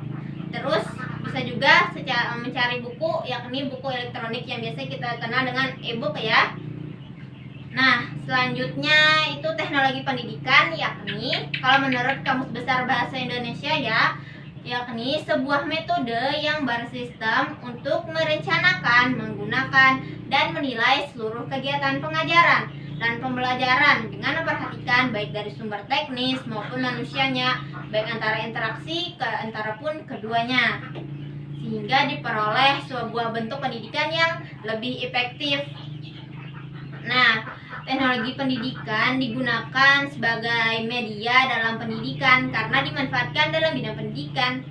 Terus bisa juga mencari buku, yakni buku elektronik yang biasa kita kenal dengan e-book ya. Nah, selanjutnya itu teknologi pendidikan, yakni kalau menurut Kamus Besar Bahasa Indonesia ya, yakni sebuah metode yang bersistem untuk merencanakan, menggunakan, dan menilai seluruh kegiatan pengajaran dan pembelajaran dengan memperhatikan baik dari sumber teknis maupun manusianya, baik antara interaksi antara pun keduanya, sehingga diperoleh sebuah bentuk pendidikan yang lebih efektif. Nah, teknologi pendidikan digunakan sebagai media dalam pendidikan karena dimanfaatkan dalam bidang pendidikan.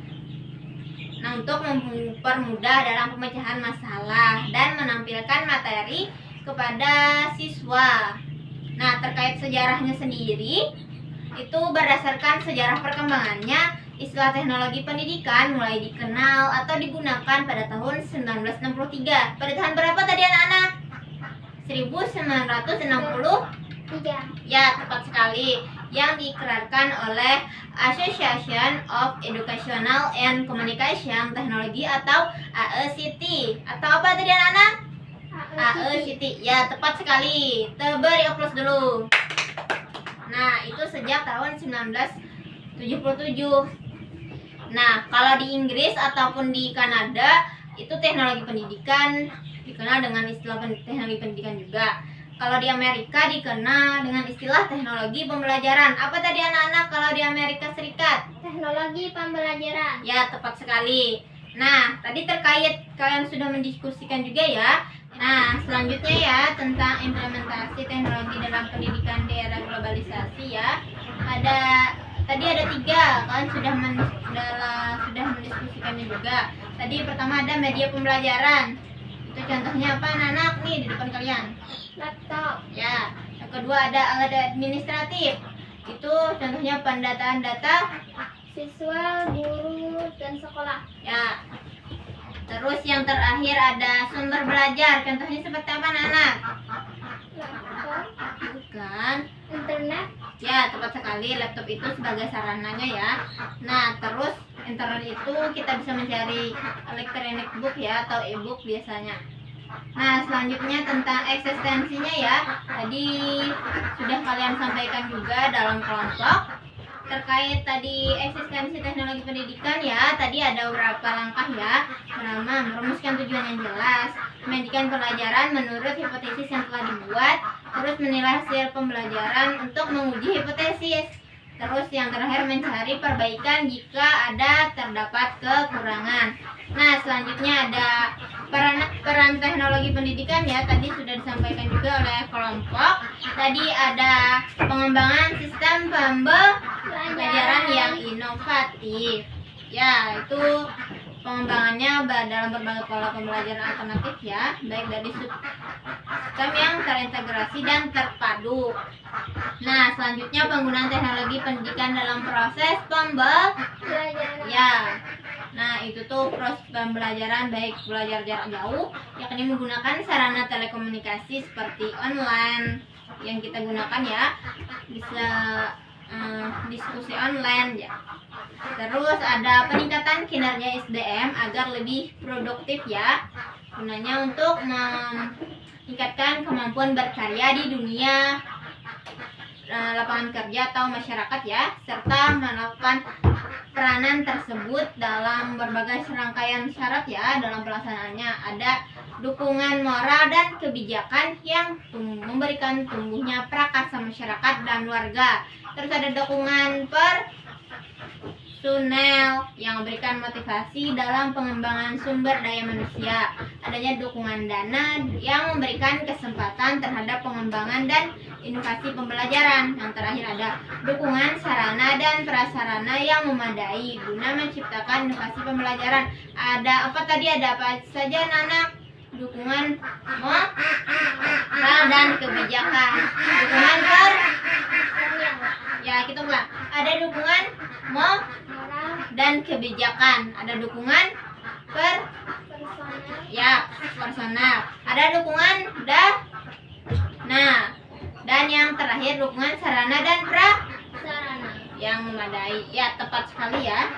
Nah, untuk mempermudah dalam pemecahan masalah dan menampilkan materi kepada siswa. Nah, terkait sejarahnya sendiri, itu berdasarkan sejarah perkembangannya, istilah teknologi pendidikan mulai dikenal atau digunakan pada tahun 1963. Pada tahun berapa tadi anak-anak? 1963. Ya, tepat sekali. Yang diikrarkan oleh Association of Educational and Communication Technology atau AECT. Atau apa tadi anak-anak? AECT. Ya, tepat sekali. Beri aplaus dulu. Nah, itu sejak tahun 1977. Nah, kalau di Inggris ataupun di Kanada, itu teknologi pendidikan dikenal dengan istilah teknologi pendidikan juga. Kalau di Amerika dikenal dengan istilah teknologi pembelajaran. Apa tadi anak-anak kalau di Amerika Serikat? Teknologi pembelajaran. Ya, tepat sekali. Nah, tadi terkait kalian sudah mendiskusikan juga ya. Nah, selanjutnya ya tentang implementasi teknologi dalam pendidikan di era globalisasi ya. Tadi ada 3, kalian sudah mendiskusikannya juga. Tadi pertama ada media pembelajaran. Itu contohnya apa anak-anak nih di depan kalian? Laptop. Ya. Yang kedua ada alat administratif. Itu contohnya pendataan data. Siswa, guru, dan sekolah. Ya. Terus yang terakhir ada sumber belajar. Contohnya seperti apa anak-anak? Laptop. Bukan. Internet. Ya, tepat sekali. Laptop itu sebagai sarananya ya. Nah, terus internet itu kita bisa mencari electronic book ya atau e-book biasanya. Nah, selanjutnya tentang eksistensinya ya. Tadi sudah kalian sampaikan juga dalam kelompok. Terkait tadi eksistensi teknologi pendidikan ya, tadi ada beberapa langkah ya. Pertama, merumuskan tujuan yang jelas, menyajikan pelajaran menurut hipotesis yang telah dibuat, terus menilai hasil pembelajaran untuk menguji hipotesis. Terus yang terakhir mencari perbaikan jika terdapat kekurangan. Nah, selanjutnya ada peran teknologi pendidikan ya, tadi sudah disampaikan juga oleh kelompok. Tadi ada pengembangan sistem pembelajaran yang inovatif. Ya, itu pengembangannya dalam berbagai pola pembelajaran alternatif ya, baik dari sistem yang terintegrasi dan terpadu. Nah, selanjutnya penggunaan teknologi pendidikan dalam proses Pembelajaran. ya. Nah, itu tuh proses pembelajaran baik belajar jarak jauh, yakni menggunakan sarana telekomunikasi seperti online yang kita gunakan ya, bisa diskusi online ya. Terus ada peningkatan kinerja SDM agar lebih produktif ya, gunanya untuk meningkatkan kemampuan berkarya di dunia lapangan kerja atau masyarakat ya, serta melakukan peranan tersebut dalam berbagai serangkaian syarat ya. Dalam pelaksanaannya ada dukungan moral dan kebijakan yang memberikan tumbuhnya prakarsa masyarakat dan warga. Terus ada dukungan personel yang memberikan motivasi dalam pengembangan sumber daya manusia. Adanya dukungan dana yang memberikan kesempatan terhadap pengembangan dan inovasi pembelajaran. Yang terakhir ada dukungan sarana dan prasarana yang memadai guna menciptakan inovasi pembelajaran. Ada apa tadi? Ada apa saja anak-anak? Dukungan moral dan kebijakan. Dukungan ya kita ulang. Ada dukungan moral dan kebijakan. Ada dukungan personal. Ada dukungan dan yang terakhir dukungan sarana dan prasarana yang memadai. Ya, tepat sekali ya.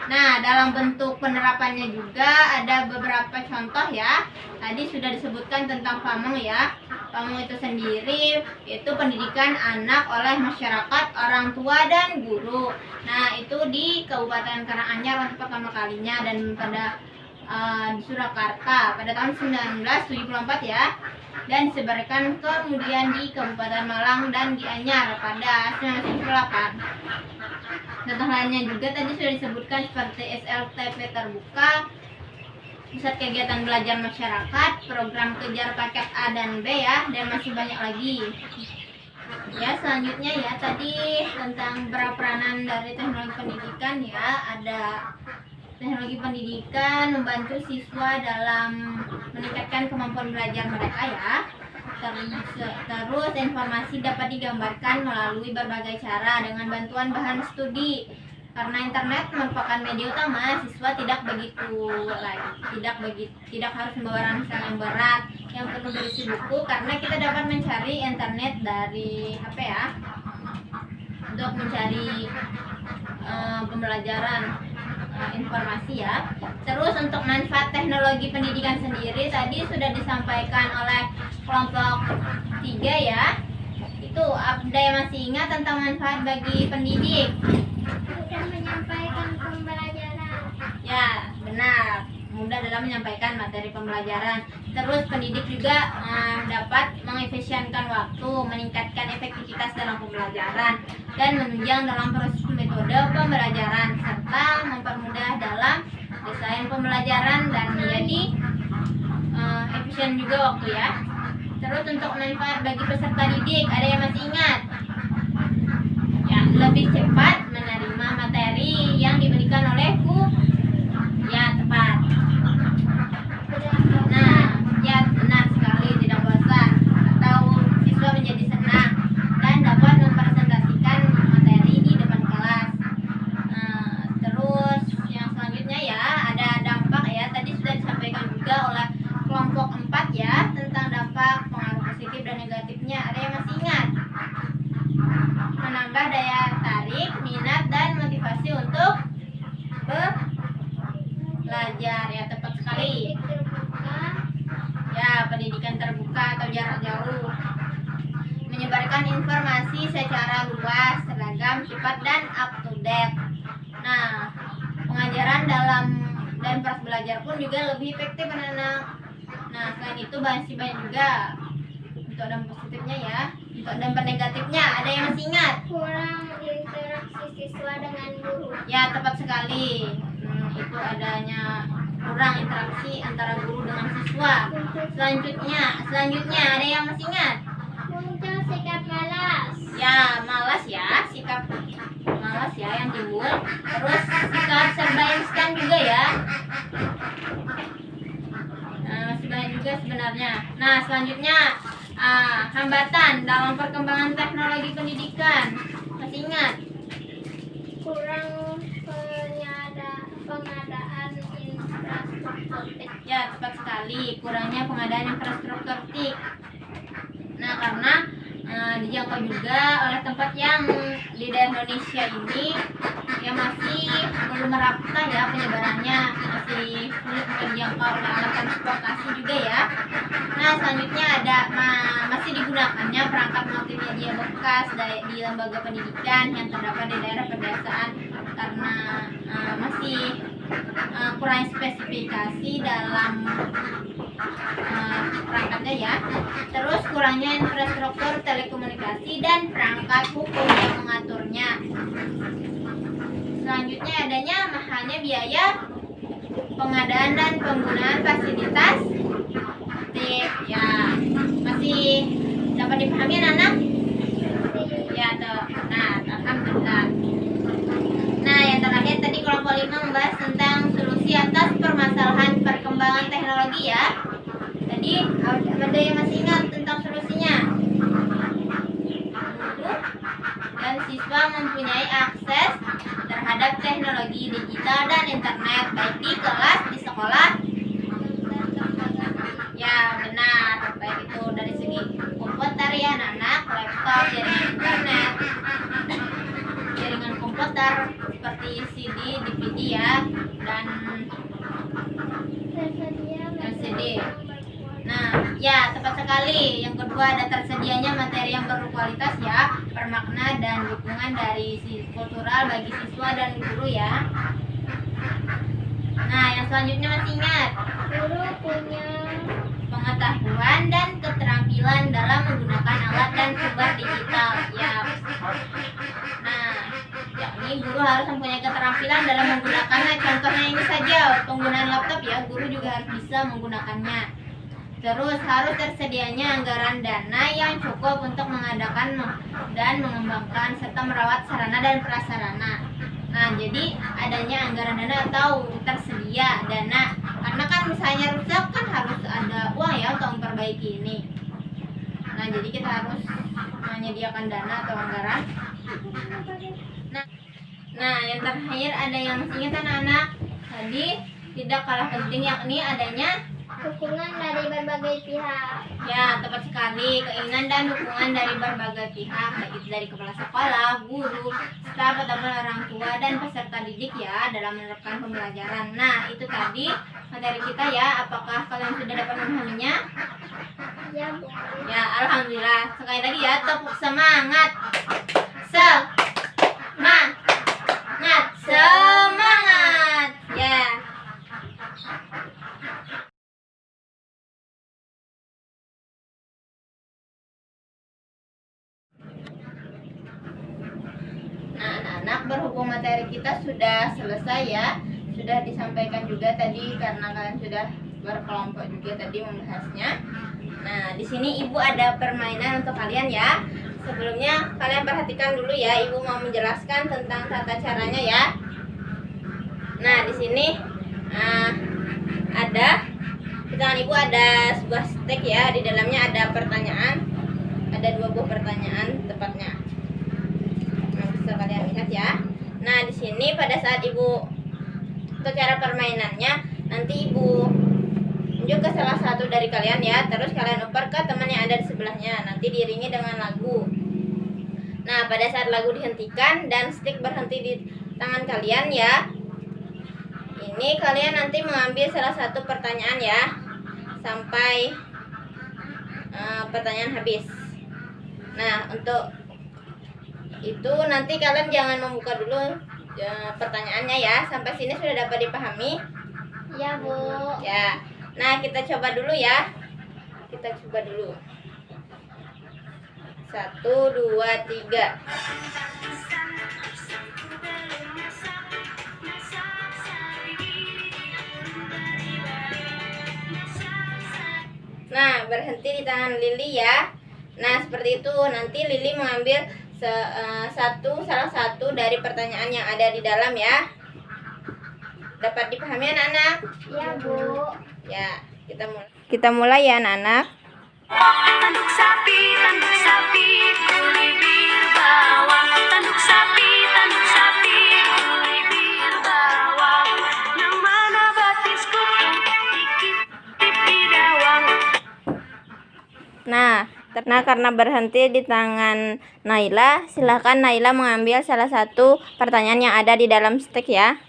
Nah, dalam bentuk penerapannya juga ada beberapa contoh ya. Tadi sudah disebutkan tentang PAMONG ya. PAMONG itu sendiri itu pendidikan anak oleh masyarakat, orang tua dan guru. Nah, itu di Kabupaten Karanganyar untuk pertama kalinya dan pada di Surakarta pada tahun 1974 ya. Dan disebarkan kemudian di Kabupaten Malang dan Gianyar pada 1998. Contoh lainnya juga tadi sudah disebutkan seperti SLTP terbuka, pusat kegiatan belajar masyarakat, program kejar paket A dan B ya, dan masih banyak lagi. Ya, selanjutnya ya tadi tentang peranan dari teknologi pendidikan ya, ada teknologi pendidikan membantu siswa dalam meningkatkan kemampuan belajar mereka ya. Terus informasi dapat digambarkan melalui berbagai cara dengan bantuan bahan studi. Karena internet merupakan media utama, siswa tidak harus membawa ransel yang berat yang penuh berisi buku, karena kita dapat mencari internet dari HP ya untuk mencari pembelajaran informasi ya. Terus untuk manfaat teknologi pendidikan sendiri tadi sudah disampaikan oleh kelompok 3 ya. Itu ada yang masih ingat tentang manfaat bagi pendidik? Mudah menyampaikan pembelajaran. Ya, benar. Mudah mudah dalam menyampaikan materi pembelajaran. Terus pendidik juga dapat mengefisienkan waktu, meningkatkan efektivitas dalam pembelajaran, dan menunjang dalam proses metode pembelajaran, serta mempermudah dalam desain pembelajaran dan menjadi efisien juga waktu ya. Terus untuk manfaat bagi peserta didik, ada yang masih ingat? Ya, lebih cepat menerima materi yang diberikan oleh guru. Ya, tepat. Nah, ya benar sekali, tidak bosan atau siswa menjadi senang dan dapat mempresentasikan materi di depan kelas. Terus yang selanjutnya ya, ada dampak ya. Tadi sudah disampaikan juga oleh kelompok 4 ya, tentang dampak pengaruh positif dan negatifnya. Ada yang masih ingat? Menambah daya tarik, minat, dan motivasi untuk belajar. Ya, tepat sekali. Ya, pendidikan terbuka atau jarak jauh. Menyebarkan informasi secara luas, seragam, cepat, dan up to date. Nah, pengajaran dan proses belajar pun juga lebih efektif anak-anak. Nah, selain itu masih banyak juga untuk dampak positifnya ya. Untuk dampak negatifnya, ada yang masih ingat? Kurang interaksi siswa dengan guru. Ya, tepat sekali. Itu adanya kurang interaksi antara guru dengan siswa. Selanjutnya ada yang masih ingat? Muncul sikap malas. Ya, malas ya, sikap malas ya yang timbul. Terus sikap serba instan juga ya. Masih banyak juga sebenarnya. Nah, selanjutnya hambatan dalam perkembangan teknologi pendidikan. Masih ingat? Kurang pengadaan infrastruktur TIK. Ya, tepat sekali. Kurangnya pengadaan infrastruktur TIK. Nah, karena dijangkau juga oleh tempat yang di daerah Indonesia ini yang masih belum merata ya penyebarannya, masih sulit dijangkau oleh alat transportasi juga ya. Nah, selanjutnya ada masih digunakannya perangkat multimedia bekas di lembaga pendidikan yang terdapat di daerah pedesaan karena masih kurang spesifikasi dalam perangkatnya ya. Terus kurangnya infrastruktur telekomunikasi dan perangkat hukum yang mengaturnya. Selanjutnya adanya mahalnya biaya pengadaan dan penggunaan fasilitas TIK. Ya, masih dapat dipahami anak-anak? Ya, tuh. Nah, alhamdulillah. Nah, yang terakhir tadi kelompok 5 membahas tentang solusi atas permasalahan perkembangan teknologi ya. Tadi ada yang masih ingat tentang solusinya? Dan siswa mempunyai akses terhadap teknologi digital dan internet baik di kelas, di sekolah. Ya, benar. Baik itu dari segi komputer ya anak-anak, laptop, jaringan internet, jaringan komputer seperti CD, DVD ya, dan LCD. Nah, ya tepat sekali. Yang kedua ada tersedianya materi yang berkualitas ya, bermakna dan dukungan dari sisi kultural bagi siswa dan guru ya. Nah, yang selanjutnya masih ingat? Guru punya Pengetahuan dan keterampilan dalam menggunakan alat dan sumber digital ya. Nah, yakni guru harus mempunyai keterampilan dalam menggunakannya. Contohnya ini saja penggunaan laptop ya, guru juga harus bisa menggunakannya. Terus harus tersedianya anggaran dana yang cukup untuk mengadakan dan mengembangkan serta merawat sarana dan prasarana. Nah, jadi adanya anggaran dana atau tersedia dana. Karena kan misalnya rusak kan harus ada uang ya untuk memperbaiki ini. Nah, jadi kita harus menyediakan dana atau anggaran. Nah, yang terakhir ada yang masih ingat anak-anak? Tadi tidak kalah penting yakni adanya dukungan dari berbagai pihak. ya, tepat sekali. Keinginan dan dukungan dari berbagai pihak, baik itu dari kepala sekolah, guru, staf ataupun orang tua dan peserta didik ya dalam menerapkan pembelajaran. Nah, itu tadi materi kita ya. Apakah kalian sudah dapat memahaminya? Ya, Bu. Ya, alhamdulillah. Sekali lagi ya, tepuk semangat. Semangat. Semangat. Ya. materi kita sudah selesai ya. Sudah disampaikan juga tadi karena kalian sudah berkelompok juga tadi membahasnya. Nah, di sini Ibu ada permainan untuk kalian ya. Sebelumnya kalian perhatikan dulu ya, Ibu mau menjelaskan tentang tata caranya ya. Nah, di sini di tangan Ibu ada sebuah stek ya, di dalamnya ada pertanyaan, ada 2 buah pertanyaan tepatnya. Nah, bisa kalian lihat ya. Nah, di sini pada saat Ibu, untuk cara permainannya, nanti Ibu tunjuk ke salah satu dari kalian ya, terus kalian oper ke teman yang ada di sebelahnya, nanti diiringi dengan lagu. Nah, pada saat lagu dihentikan dan stick berhenti di tangan kalian ya, ini kalian nanti mengambil salah satu pertanyaan ya, sampai pertanyaan habis. Nah, untuk itu nanti kalian jangan membuka dulu pertanyaannya ya. Sampai sini sudah dapat dipahami? Ya, Bu. Ya. Nah, kita coba dulu ya. Kita coba dulu. 1, 2, 3. Nah, berhenti di tangan Lili ya. Nah, seperti itu. Nanti Lili mengambil salah satu dari pertanyaan yang ada di dalam ya. Dapat dipahami anak-anak? Ya, Bu. Ya, kita mulai ya anak-anak. Tanduk sapi, kuli bir bawang. Tanduk sapi, kuli bir bawang. Yang mana batisku, dikit pipi dawang. Nah, karena berhenti di tangan Naila, silahkan Naila mengambil salah satu pertanyaan yang ada di dalam stek ya.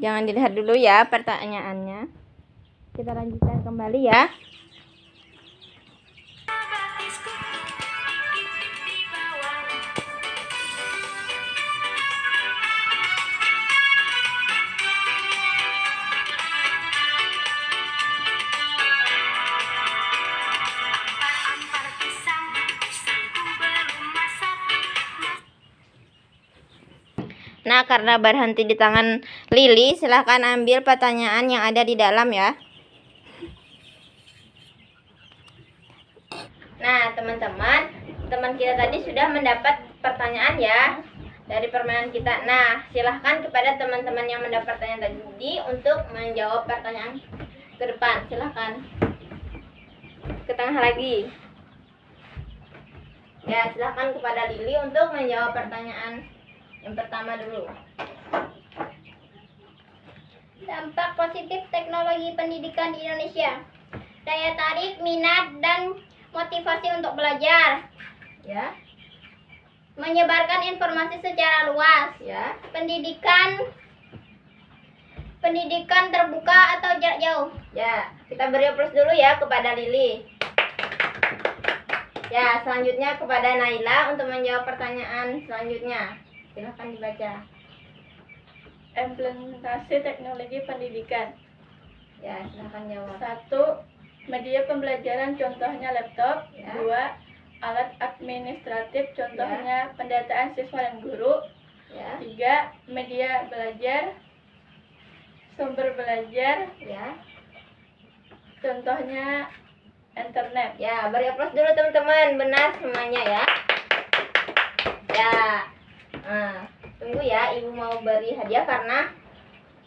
Jangan dilihat dulu ya pertanyaannya. Kita lanjutkan kembali ya. Nah, karena berhenti di tangan Lili, silahkan ambil pertanyaan yang ada di dalam ya. Nah, teman kita tadi sudah mendapat pertanyaan ya dari permainan kita. Nah, silahkan kepada teman-teman yang mendapat pertanyaan tadi untuk menjawab pertanyaan ke depan. Silahkan ke tengah lagi. Ya, silahkan kepada Lili untuk menjawab pertanyaan yang pertama dulu. Dampak positif teknologi pendidikan di Indonesia. Daya tarik, minat, dan motivasi untuk belajar. Ya, Menyebarkan informasi secara luas. ya. Pendidikan terbuka atau jarak jauh. Ya, kita beri aplaus dulu ya kepada Lili. Ya, selanjutnya kepada Naila untuk menjawab pertanyaan selanjutnya. Silahkan dibaca. Implementasi teknologi pendidikan. Ya, silahkan jawab. 1. Media pembelajaran contohnya laptop. Ya. 2. Alat administratif contohnya pendataan siswa dan guru. Ya, 3. Media belajar. Sumber belajar ya. contohnya internet. Ya, beri aplaus dulu teman-teman. Benar semuanya ya. Ya. Nah, tunggu ya, Ibu mau beri hadiah karena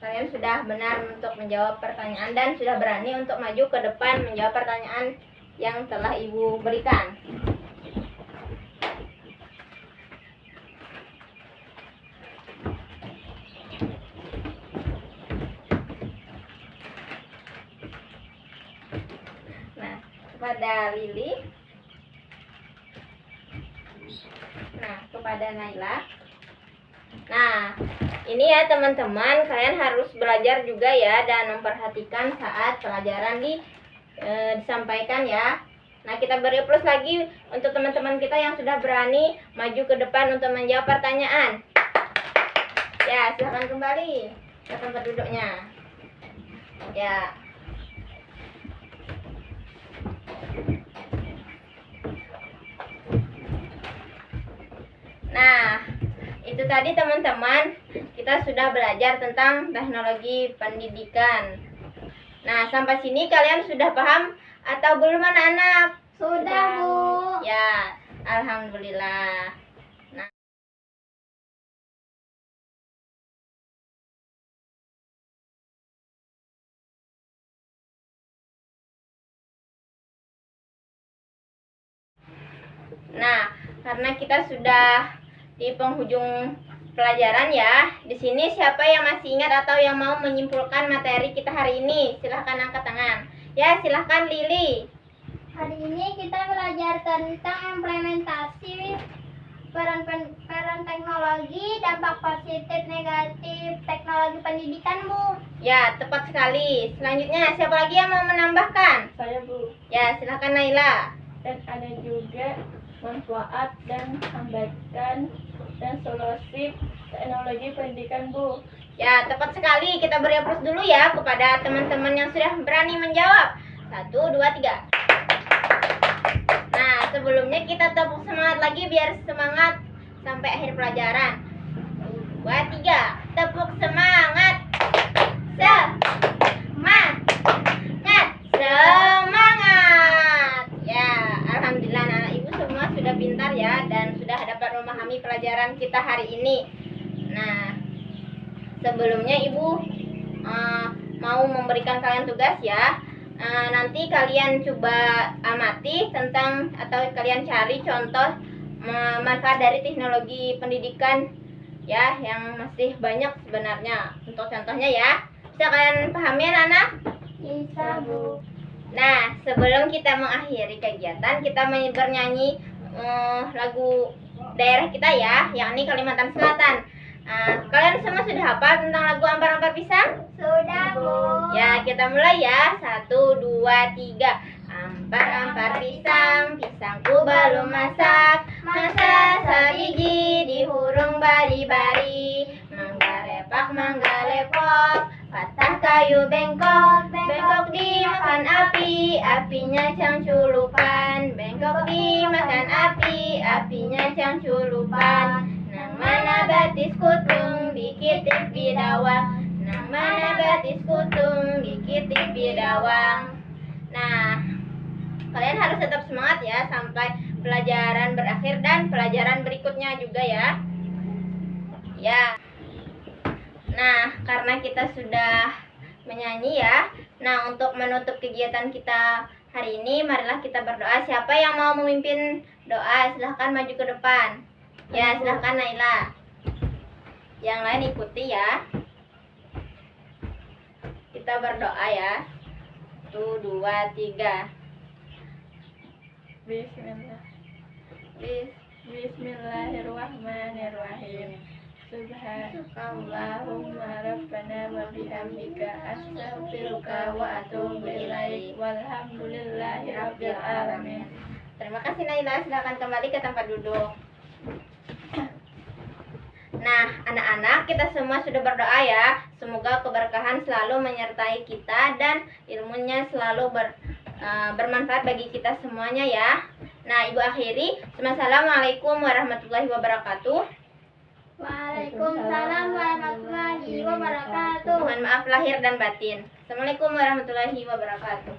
kalian sudah benar untuk menjawab pertanyaan dan sudah berani untuk maju ke depan menjawab pertanyaan yang telah Ibu berikan. Nah, kepada Lili. Nah, kepada Naila. Nah, ini ya teman-teman, kalian harus belajar juga ya dan memperhatikan saat pelajaran disampaikan ya. Nah, kita beri aplaus lagi untuk teman-teman kita yang sudah berani maju ke depan untuk menjawab pertanyaan. Ya, silahkan kembali ke tempat duduknya. Ya. Nah, itu tadi teman-teman, kita sudah belajar tentang teknologi pendidikan. Nah, sampai sini kalian sudah paham atau belum anak-anak? Sudah, Bu. Ya, alhamdulillah. Nah, karena kita sudah di penghujung pelajaran ya. Di sini siapa yang masih ingat atau yang mau menyimpulkan materi kita hari ini? Silahkan angkat tangan. Ya, silahkan Lili. Hari ini kita belajar tentang implementasi peran teknologi, dampak positif negatif teknologi pendidikan, Bu. Ya, tepat sekali. Selanjutnya, siapa lagi yang mau menambahkan? Saya, Bu. Ya, silahkan Naila. Dan ada juga manfaat dan hambatan dan solusi teknologi pendidikan, Bu. Ya, tepat sekali. Kita beri aplaus dulu ya kepada teman-teman yang sudah berani menjawab. 1, 2, 3. Nah, sebelumnya kita tepuk semangat lagi biar semangat sampai akhir pelajaran. 1, 2, 3. Tepuk semangat. Semangat. Ya, alhamdulillah anak ibu semua sudah pintar ya dan sudah dapat memahami pelajaran kita hari ini. Nah, sebelumnya ibu mau memberikan kalian tugas ya. Nanti kalian coba amati tentang atau kalian cari contoh manfaat dari teknologi pendidikan ya, yang masih banyak sebenarnya. Untuk contohnya ya, bisa kalian pahami anak-anak? Bisa, Bu. Nah, sebelum kita mengakhiri kegiatan, kita bernyanyi lagu daerah kita ya, yakni Kalimantan Selatan. Kalian semua sudah hafal tentang lagu Ampar-Ampar Pisang? Sudah, Bu. Ya, kita mulai ya. 1, 2, 3. Ampar-ampar pisang, pisangku belum masak. Masak sebiji di hurung bari-bari. Mangga repak, mangga lepok. Patah kayu bengkok, bengkok dimakan api, apinya cangculupan. Bengkok dimakan api, apinya cangculupan. Nang mana batis kutung, dikitip bidawang. Nang mana batis kutung, dikitip bidawang. Nah, kalian harus tetap semangat ya sampai pelajaran berakhir dan pelajaran berikutnya juga ya. Ya. Nah, karena kita sudah menyanyi ya. Nah, untuk menutup kegiatan kita hari ini, marilah kita berdoa. Siapa yang mau memimpin doa, silahkan maju ke depan. Ya, silahkan Naila. Yang lain ikuti ya. Kita berdoa ya. 1, 2, 3. Bismillahirrahmanirrahim. Subhanallahumma rabbana wa bihamdika astaghfiruka wa atubu ilaik. Walhamdulillahi rabbil alamin. Terima kasih Naila, silakan kembali ke tempat duduk. Nah, anak-anak, kita semua sudah berdoa ya. Semoga keberkahan selalu menyertai kita dan ilmunya selalu bermanfaat bagi kita semuanya ya. Nah, Ibu akhiri. Assalamualaikum warahmatullahi wabarakatuh. Waalaikumsalam warahmatullahi wabarakatuh. Mohon maaf lahir dan batin. Assalamualaikum warahmatullahi wabarakatuh.